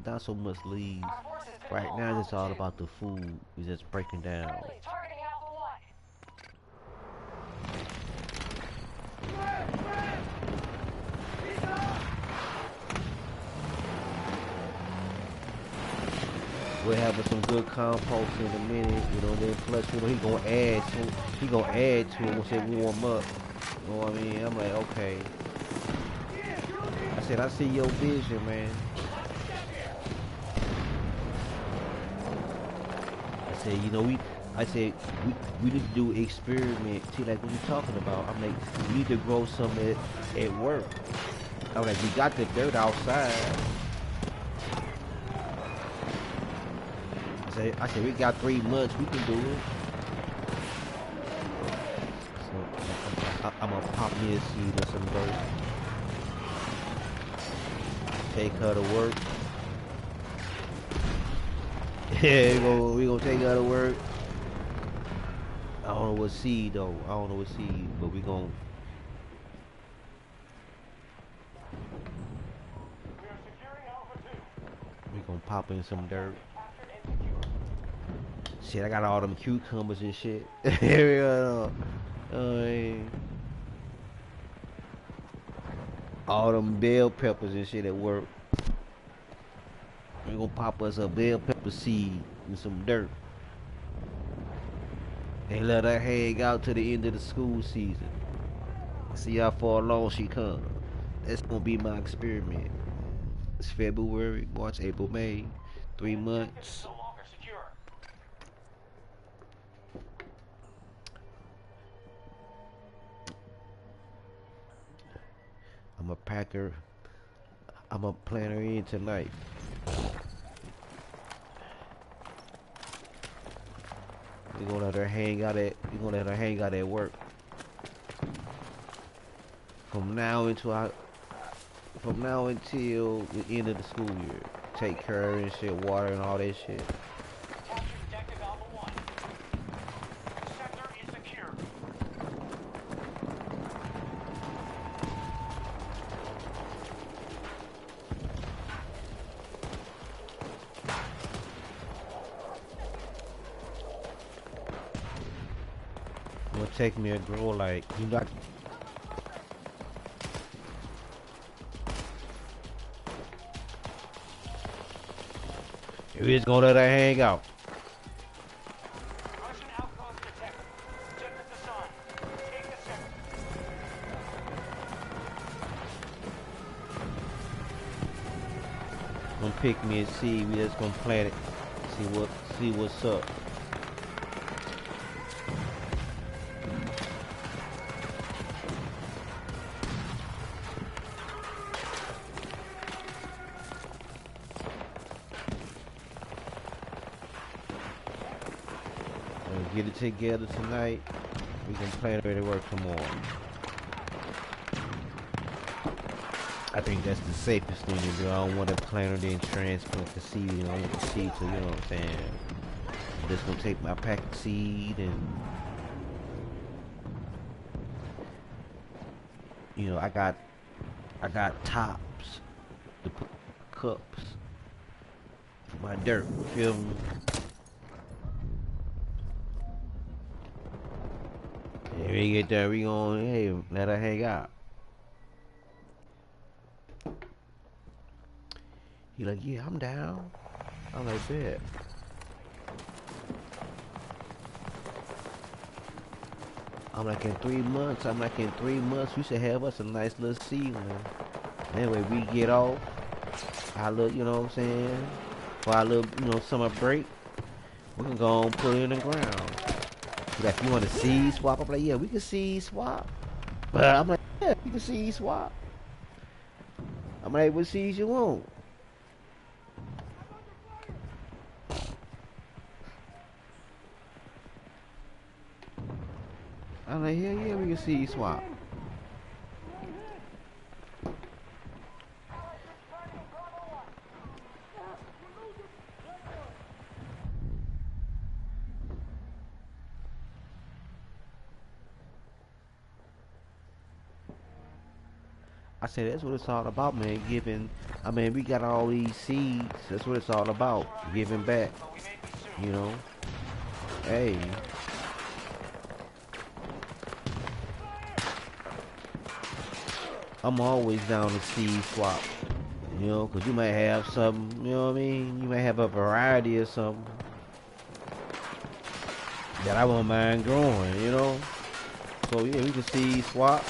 not so much leaves. Right now it's all about the food. We just breaking down. Targeting Alpha 1. We're having some good compost in a minute, you know, then plus, you know, he gonna add to it once it warm up. You know what I mean? I'm like, okay. I said, I see your vision, man. I said, you know, we need to do experiment. See, like, what you talking about? I'm like, we need to grow some at work. I'm like, we got the dirt outside. I said, we got 3 months, we can do it. So, I'm gonna pop me a seed or some dirt. Take her to work. Yeah, we gonna take her to work. I don't know what seed though. I don't know what seed, but we gonna. We gonna pop in some dirt. Shit, I got all them cucumbers and shit. Here we go. All them bell peppers and shit at work. We gonna pop us a bell pepper seed and some dirt. And let her hang out to the end of the school season. See how far along she comes. That's gonna be my experiment. It's February, March, April, May. 3 months. I'm a packer. I'm a planner in tonight. We're gonna let her hang out at work. From now until the end of the school year. Take care of her and shit, water and all that shit. Capture Detective Alpha 1. The sector is secure. It's gonna take me a grow like, you know, we're just gonna let her hang out. Russian outpost detected. Check the gonna pick me a seed. We just gonna plant it. See what's up. Get it together tonight. We can plan ready to work tomorrow. I think that's the safest thing to do. I don't want to plant it in transplant the seed. I want the seed to, you know what I'm saying? I'm just gonna take my pack of seed and, you know, I got tops to put cups for my dirt. You feel me? When we get there, we gonna, hey, let her hang out. He like, yeah, I'm down. I'm like, bet. I'm like, in 3 months, we should have us a nice little season. Anyway, we get off our little, you know what I'm saying, for our little, you know, summer break, we can go and put it in the ground. Like, you want to seed swap? I'm like, yeah, we can seed swap. But I'm like, yeah, we can seed swap. I'm like, what seeds you want? I'm like, yeah, we can seed swap. I said, that's what it's all about, man. Giving. I mean, we got all these seeds. That's what it's all about. Giving back. You know. Hey. I'm always down to seed swap. You know, because you might have something, you know what I mean? You might have a variety of something that I won't mind growing, you know? So, yeah, we can seed swap.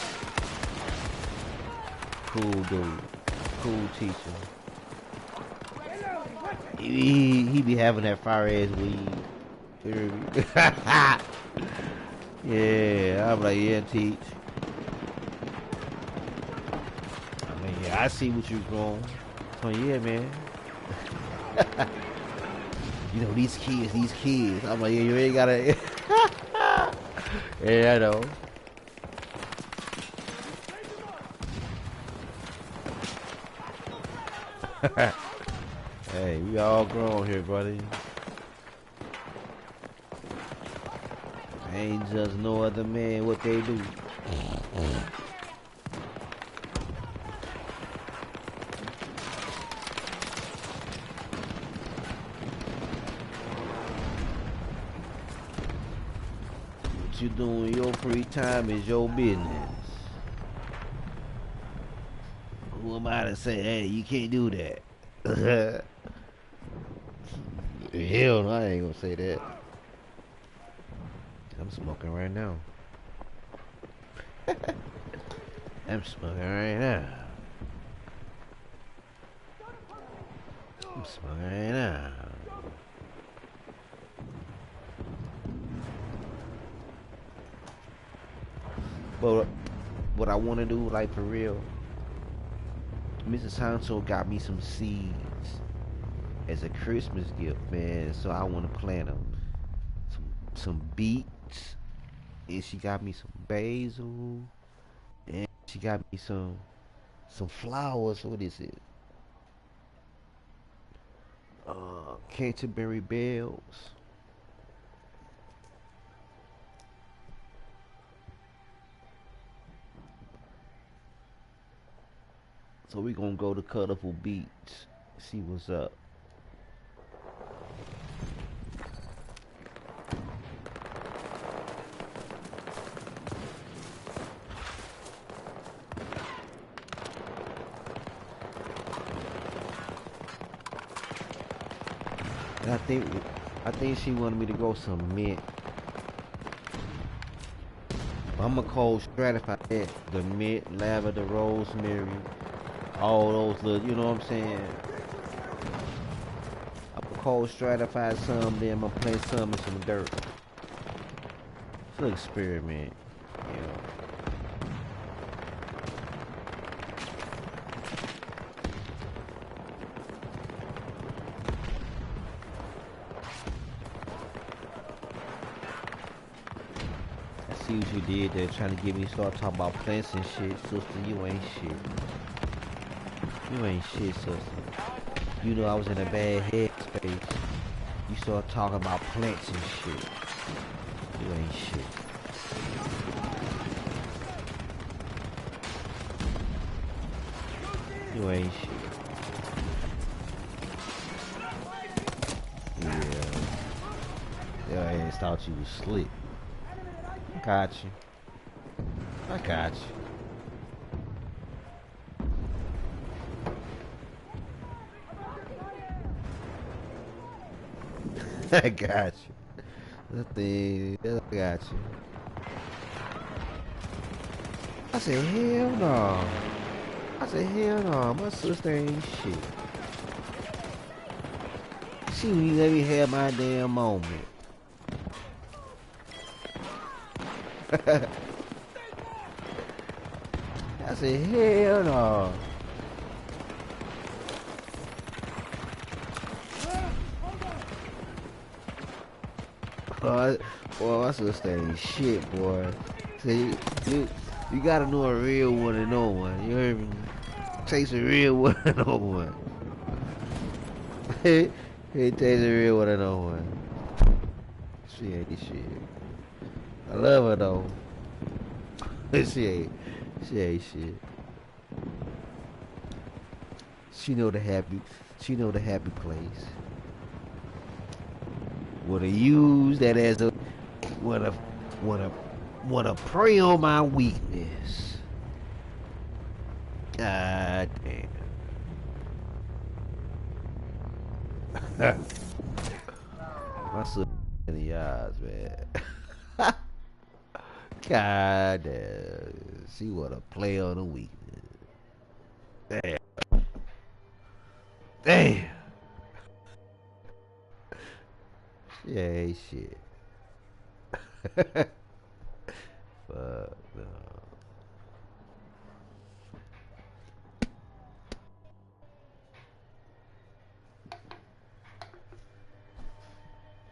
Cool dude. Cool teacher. He be having that fire ass weed. Yeah, I'm like, yeah, teach. I mean, yeah, I see what you're growing. So yeah, man. You know, these kids. I'm like, yeah, you ain't gotta. Yeah, I know. Hey, we all grown here, buddy. Ain't just no other man what they do. What you doing in your free time is your business. Who am I to say, hey, you can't do that? Hell no, I ain't gonna say that. I'm smoking right now. I'm smoking right now. I'm smoking right now. But what I want to do, like for real, Mrs. Honcho got me some seeds as a Christmas gift, man. So I want to plant them. Some beets, and she got me some basil, and she got me some flowers. What is it? Canterbury bells. So we gonna go to Colorful Beach, see what's up. And I think she wanted me to go some mint. I'm gonna cold stratify that. The mint, lavender, rosemary, all those little, you know what I'm saying? cold stratified some, then I'm gonna plant some in some dirt. It's an experiment, you know. I see what you did there, trying to get me to start talking about plants and shit. Sister, you ain't shit. You ain't shit, sister. You know I was in a bad headspace. You start talking about plants and shit. You ain't shit. You ain't shit. Yeah. Your ass thought you was slick. I got you. I got you. I got you. The thing, I got you. I said, hell no. I said, hell no. My sister ain't shit. She didn't let me have my damn moment. I said, hell no. Boy, my sister ain't shit, boy. See, you gotta know a real one and know one. You heard me? Taste a real one and know one. He taste a real one and know one. She ain't shit. I love her though. She ain't shit. She know the happy place. Wanna use that as a wanna prey on my weakness. God damn. My sister in the eyes, man. God damn. She wanna play on the weakness. Damn. Damn. She ain't shit. Fuck no.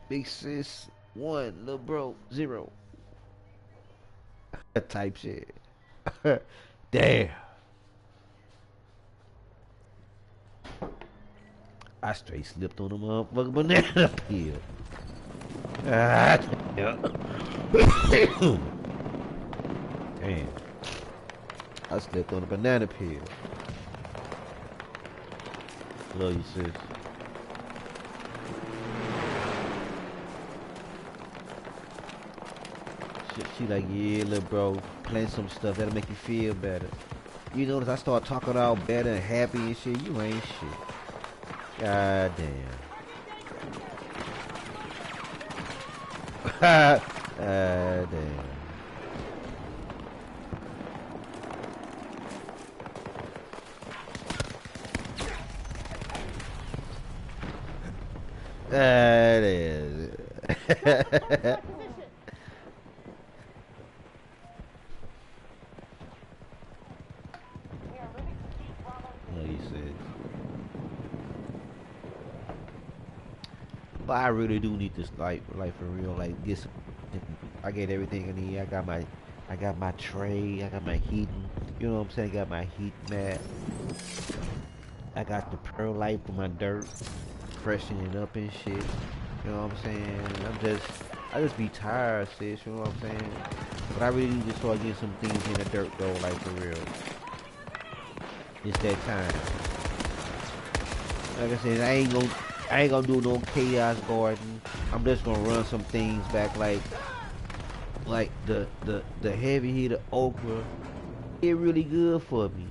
Big sis 1, little bro 0. Type shit. Damn. I straight slipped on the motherfucking banana peel. Ah, damn. I slipped on a banana peel. Love you, sis. She like, yeah, little bro, plant some stuff that'll make you feel better. You notice I start talking all better and happy and shit. You ain't shit. God damn. God damn. That is. No, you said. But I really do need this, like for real, like get some. I get everything I need. I got my tray. I got my heating. You know what I'm saying? I got my heat mat. I got the perlite for my dirt, freshening it up and shit. You know what I'm saying? I just be tired, sis. You know what I'm saying? But I really need to start getting some things in the dirt though, like for real. It's that time. Like I said, I ain't gonna do no chaos garden. I'm just gonna run some things back, like the heavy hitter okra. It really good for me.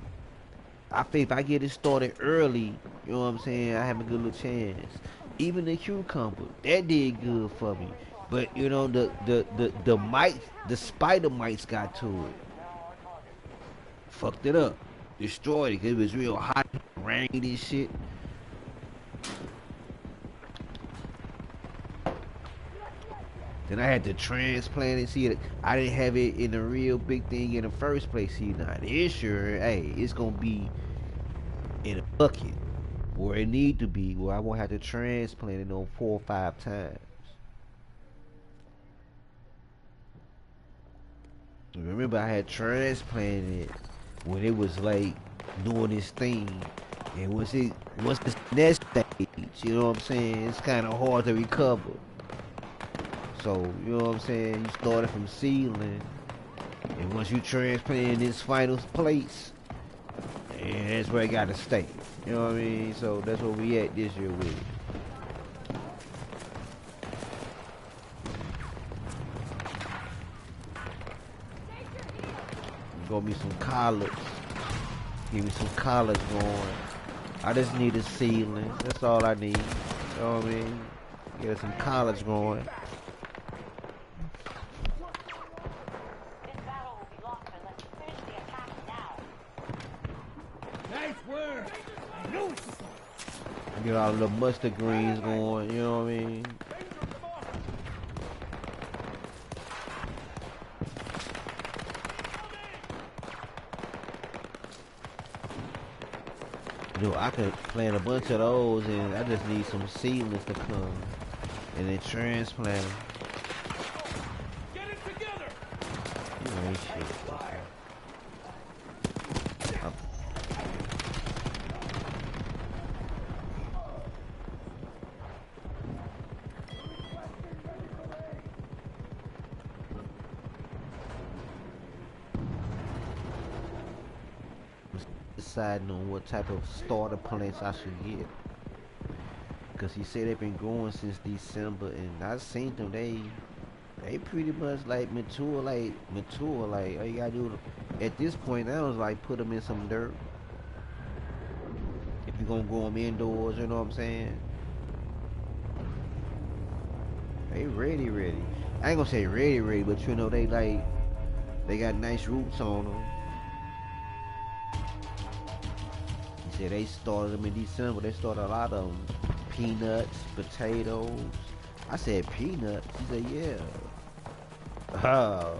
I think if I get it started early, you know what I'm saying, I have a good little chance. Even the cucumber, that did good for me. But you know the mites, the spider mites got to it. Fucked it up. Destroyed it 'cause it was real hot, rainy and shit. Then I had to transplant it. See, I didn't have it in a real big thing in the first place. See, now this year, hey, it's gonna be in a bucket where it need to be, where I won't have to transplant it on 4 or 5 times. Remember, I had transplanted it when it was like doing its thing, and once the next stage, you know what I'm saying? It's kind of hard to recover. So you know what I'm saying? You started from seedling, and once you transplant in this final place, and that's where it got to stay. You know what I mean? So that's where we at this year with it. Grow me some collards. Give me some collards going. I just need a seedling. That's all I need. You know what I mean? Get some collards going. This battle will be lost unless you finish the attack now. Nice work. I knew it. Get all the mustard greens going. You know what I mean? You know, I could plant a bunch of those, and I just need some seedlings to come, and then transplant them. Get it together. You know, ain't shit. Deciding on what type of starter plants I should get, because he said they've been growing since December, and I seen them. They pretty much like mature. Like all you gotta do at this point now is like put them in some dirt. If you're gonna grow them indoors, you know what I'm saying? They ready. I ain't gonna say ready, but you know they got nice roots on them. He said they started them in December. They started a lot of them. Peanuts, potatoes. I said peanuts. He said yeah. Oh.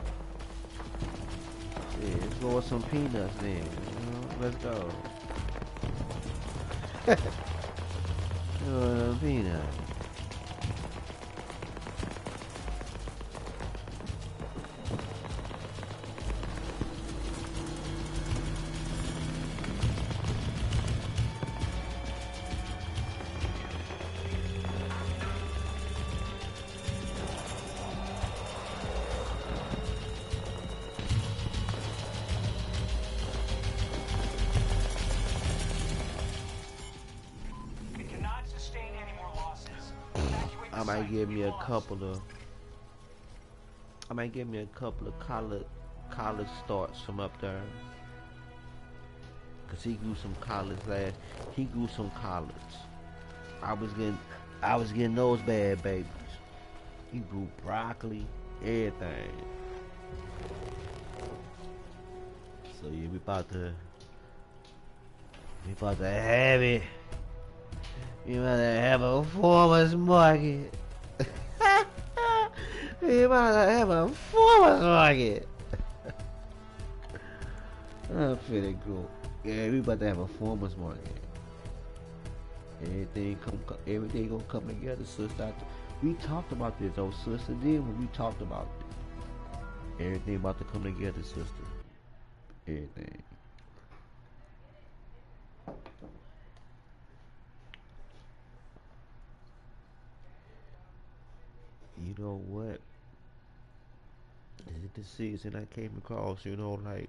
Yeah, let's go with some peanuts then. You know, let's go. Peanuts. We cannot sustain any more losses. I might give me a couple of collard starts from up there. Cause he grew some collards last. He grew some collards. I was getting those bad babies. He grew broccoli, everything. So yeah, we about to have it. We about to have a farmer's market. We about to have a farmer's market. I'm feeling cool. Yeah, we about to have a farmer's market. Everything gonna come together, sister. We talked about this, though, sister. Then when we talked about it, everything about to come together, sister. Everything. You know what? This is the season I came across. You know, like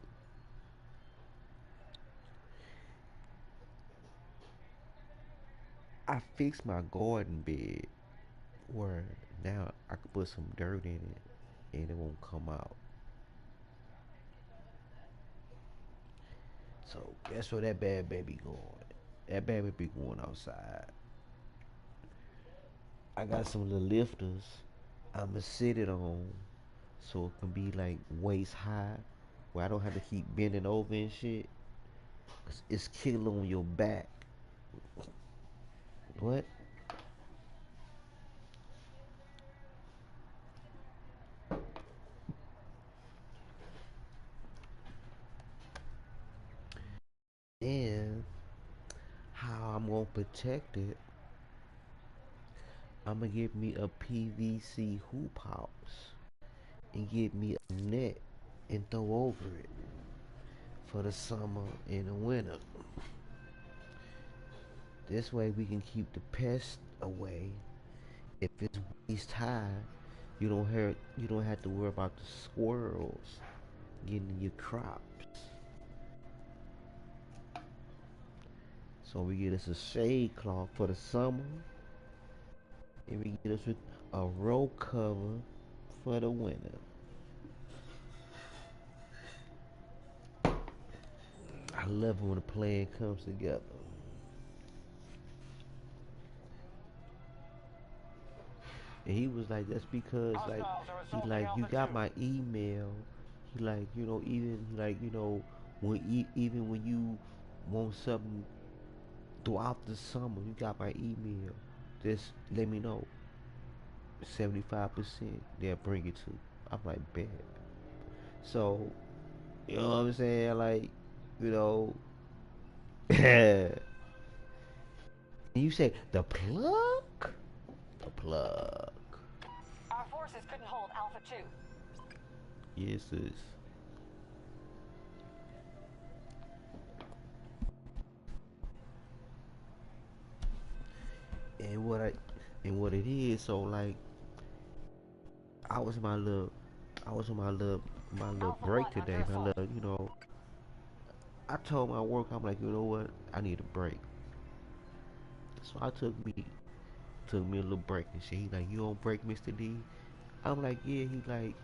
I fixed my garden bed where now I could put some dirt in it and it won't come out. So guess where that bad baby going? That bad baby going outside. I got some little lifters. I'ma sit it on so it can be like waist high, where I don't have to keep bending over and shit. 'Cause it's killing on your back. What? And how I'm gonna protect it, I'm gonna get me a PVC hoop house and get me a net and throw over it for the summer and the winter. This way we can keep the pests away. If it's waist high, you don't have to worry about the squirrels getting in your crops. So we get us a shade cloth for the summer, and we get us with a row cover for the winter. I love it when a plan comes together. And he was like, that's because like he like you got my email. He like even like when even when you want something throughout the summer, you got my email. Just let me know. 75% they'll bring it to. I'm like, bet. So you know what I'm saying? Like, you know, and you say the plug, the plug. Our forces couldn't hold Alpha 2. Yes, sis. And what it is, so like I was my little I was on my little Alpha break 1 under today, my assault. little, I told my work, I'm like, you know what, I need a break. So I took me a little break and shit. He like, you on break, Mr. D? I'm like, yeah. He like,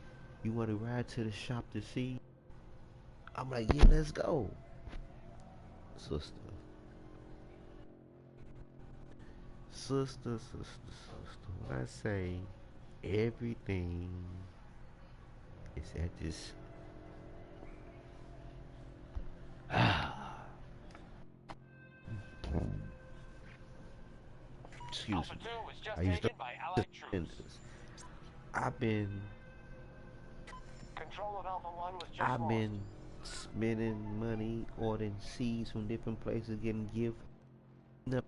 you wanna ride to the shop to see? I'm like, yeah, let's go. Sister. Sister. When I say everything is at this excuse Alpha me. 2 was just I used to taken by Allied troops. I've been Control of Alpha 1 was just I've lost. been spending money, ordering seeds from different places, getting gifts. The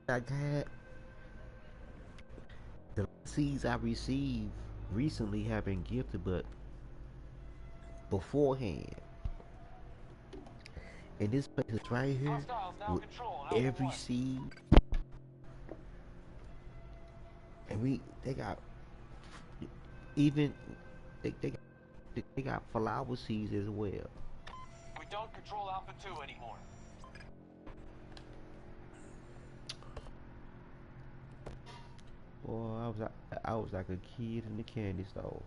I had the seeds I received recently have been gifted, but beforehand. And this place is right here Hostiles now with control Alpha every 1. seed, and they got even they got flower seeds as well. We don't control Alpha 2 anymore. Boy, I was like a kid in the candy store.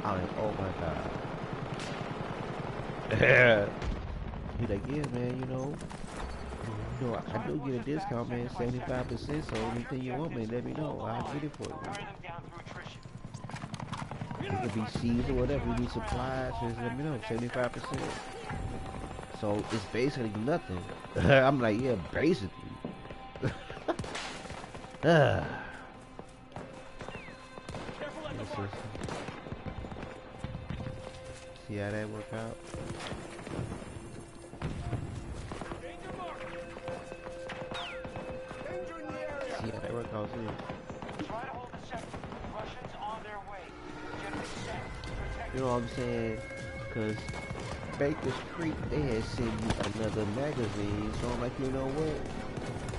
I was like, oh my god. He like, yeah, man, I do get a discount, man, 75%. So anything you want, man, let me know. I'll get it for you. Wear them down through attrition. It could be seeds or whatever. You need supplies, just let me know. 75%. So it's basically nothing. I'm like, yeah, basically. Ah. Careful at the Yes, mark. sister. See how that work out? Danger mark. Danger in the area. See how that work out, too? Try to hold the sector. Russians on their way. Get them set. Protect You know what I'm saying? Because Baker's Creek, they had sent me another magazine. So I'm like, you know what?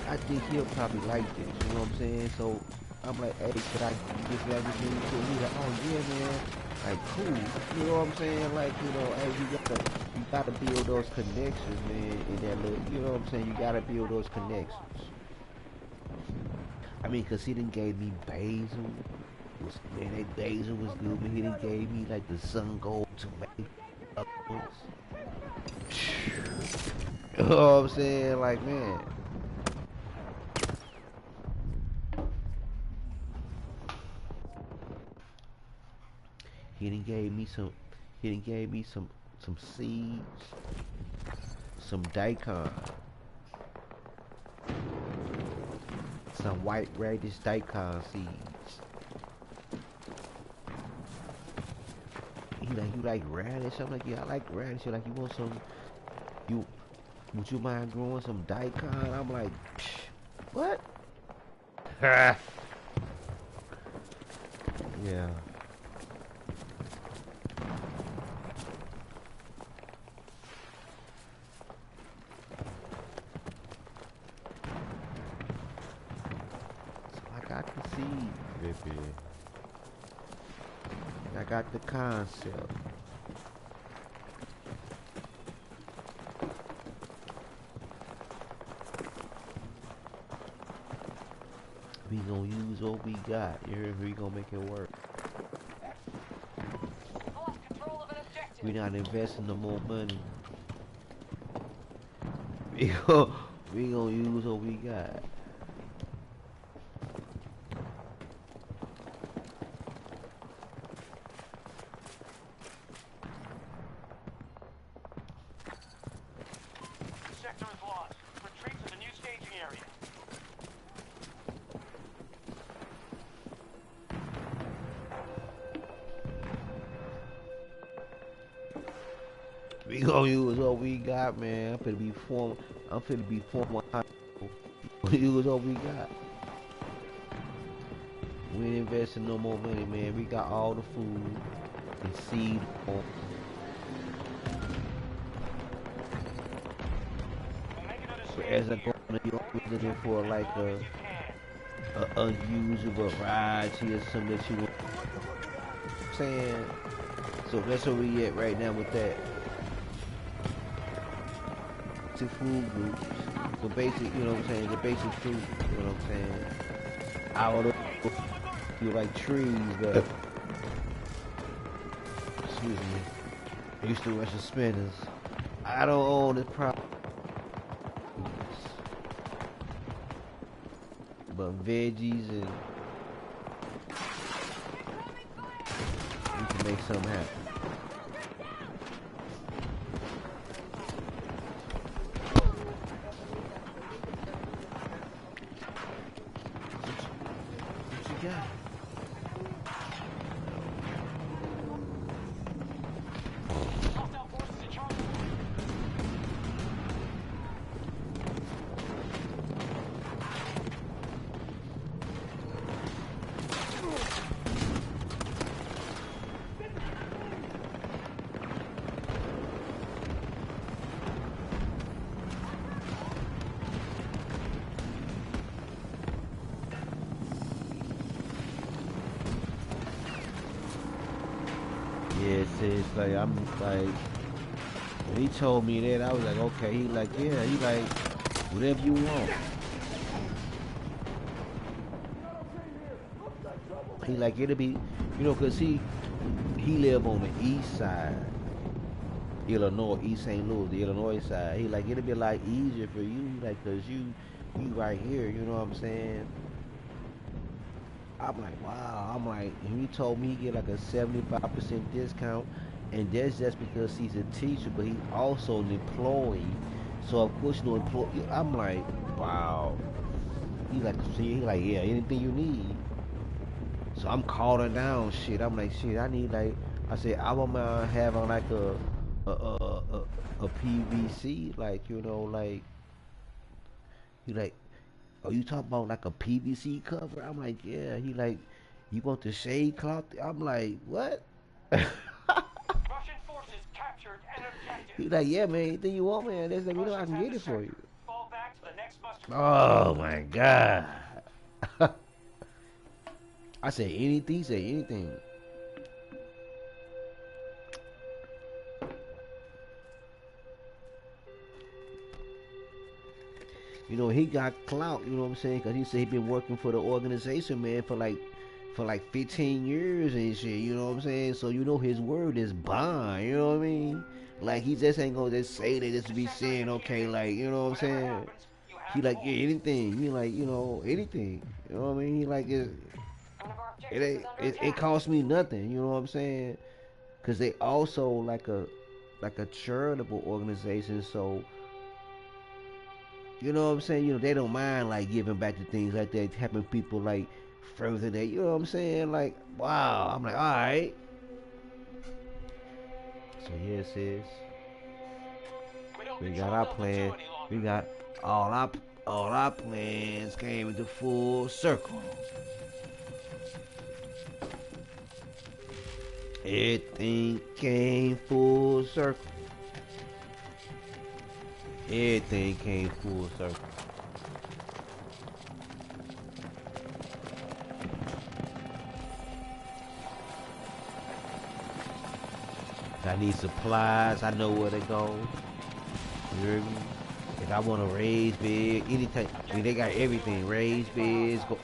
I think he'll probably like this. You know what I'm saying? So I'm like, hey, could I get this magazine to him? He's like, oh yeah, man. Like, cool. You know what I'm saying? Like, hey, you gotta build those connections, man. In that little, you know what I'm saying? You gotta build those connections. I mean, cause he done gave me basil. Man, that basil was good. But he done gave me like the sun gold tomatoes. You know what I'm saying? Like, man. He done gave me some. He done gave me some seeds, some daikon, some white radish daikon seeds. He like, you like radish? I'm like, yeah, I like radish. He like, you want some? You would you mind growing some daikon? I'm like, psh, what? Yeah. So I got the seed, baby. And I got the concept. We gonna use what we got. You heard me? We gonna make it work. Lost control of an objective. We not investing no more money. We gonna, we gonna use what we got. Sector is lost. Retreat to the new staging area. We gonna use what we got, man. I'm finna be form. I'm finna be form. We use what we got. We ain't investing no more money, man. We got all the food and seed. So as I go on, you're looking for like a unusual variety or something that you want. Saying. So that's where we at right now with that. To food groups. The basic, you know what I'm saying? The basic food, you know what I'm saying? I don't know if you like trees, but excuse me. I used to wear suspenders. I don't own this problem. But veggies and we can make something happen. What you got? Hostile forces in charge. Yeah, it's like I'm like when he told me that I was like, okay, he like, yeah, he like whatever you want. He like it'll be, you know, cause he live on the east side, Illinois, East St. Louis, the Illinois side. He like it'll be a lot easier for you, like, cause you right here, you know what I'm saying? I'm like, wow. I'm like, and he told me he get like a 75% discount, and that's just because he's a teacher, but he also an employee. So of course, no employee. I'm like, wow. He like, see, he like, yeah, anything you need. So I'm calling down shit. I'm like, shit, I need like, I said, I don't mind having like a PVC, like, you know, like, he like, oh, you talking about like a PVC cover? I'm like, yeah. He like, you want the shade cloth? I'm like, what? Russian forces captured an objective. He like, yeah, man. Anything you want, man? Just let me know. I Russians can have get the it for sector. you. Fall back to the next muster. Oh my god. I said anything. He said anything. You know, he got clout. You know what I'm saying? Cause he said he been working for the organization, man, for like 15 years and shit. You know what I'm saying? So you know his word is bond. You know what I mean? Like he just ain't gonna just say that just to be saying okay. Like you know what I'm Whatever saying? happens, you He have to like yeah, hold. anything. He like you know anything. You know what I mean? He like One of our it objectives ain't is under it attack. costs me nothing. You know what I'm saying? Cause they also like a charitable organization. So you know what I'm saying? You know, they don't mind like giving back to things like that, helping people like further that. You know what I'm saying? Like, wow. I'm like, all right. So yes, sis. We don't We got our plan. We got all our plans came into full circle. Everything came full circle. Everything came full circle. I need supplies. I know where to go. You hear me? If I want to raise bed, anything. I mean, they got everything. Raise beds. Go.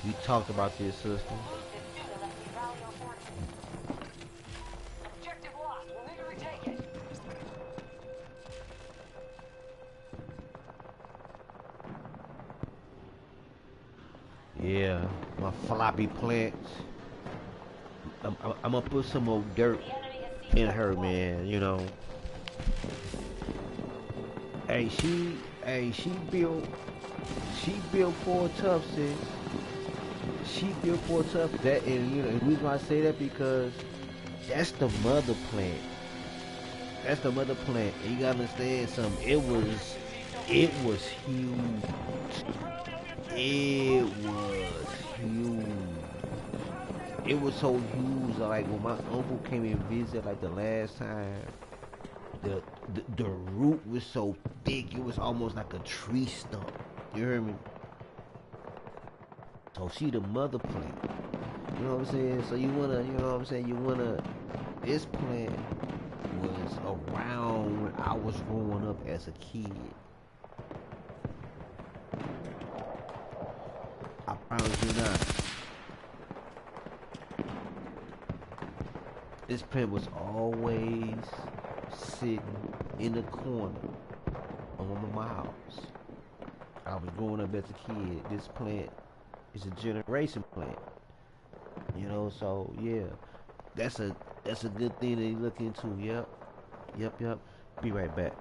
We talked about this, sister. Objective lost. We'll need to retake it. Yeah, my floppy plants. I'm gonna put some more dirt in her, man. You know. Hey, she built for tough, sis. She built for tough. That, and you know, the reason why I say that because that's the mother plant. That's the mother plant. And you gotta understand something. It was huge. It was huge. It was so huge. Like when my uncle came and visited, like the last time, the root was so thick. It was almost like a tree stump. You hear me? So she the mother plant. You know what I'm saying? So you wanna, you know what I'm saying? You wanna. This plant was around when I was growing up as a kid. I promise you not. This plant was always sitting in the corner of my house. I was growing up as a kid. This plant is a generation plant. You know, so yeah. That's a good thing to look into. Yep. Be right back.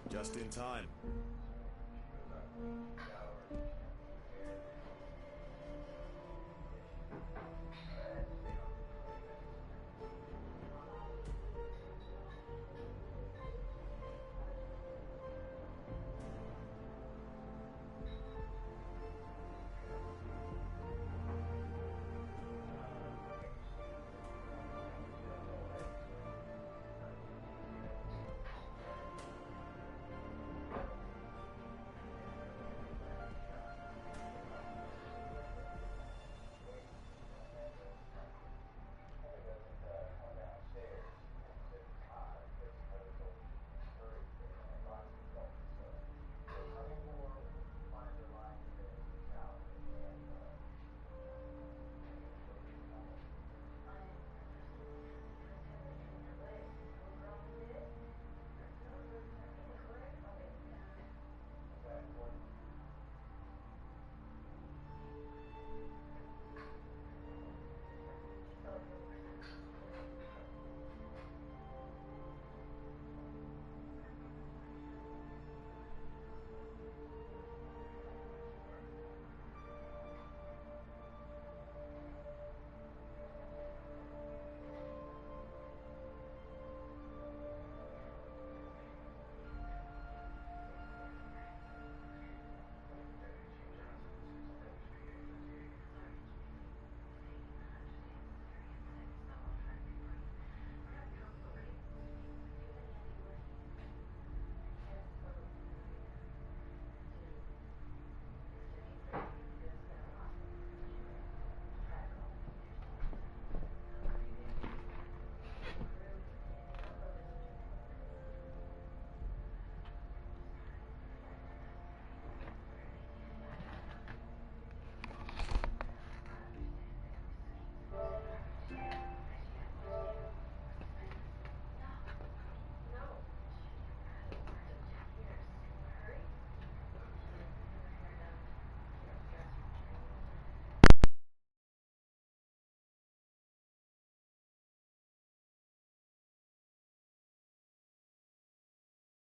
Just in time.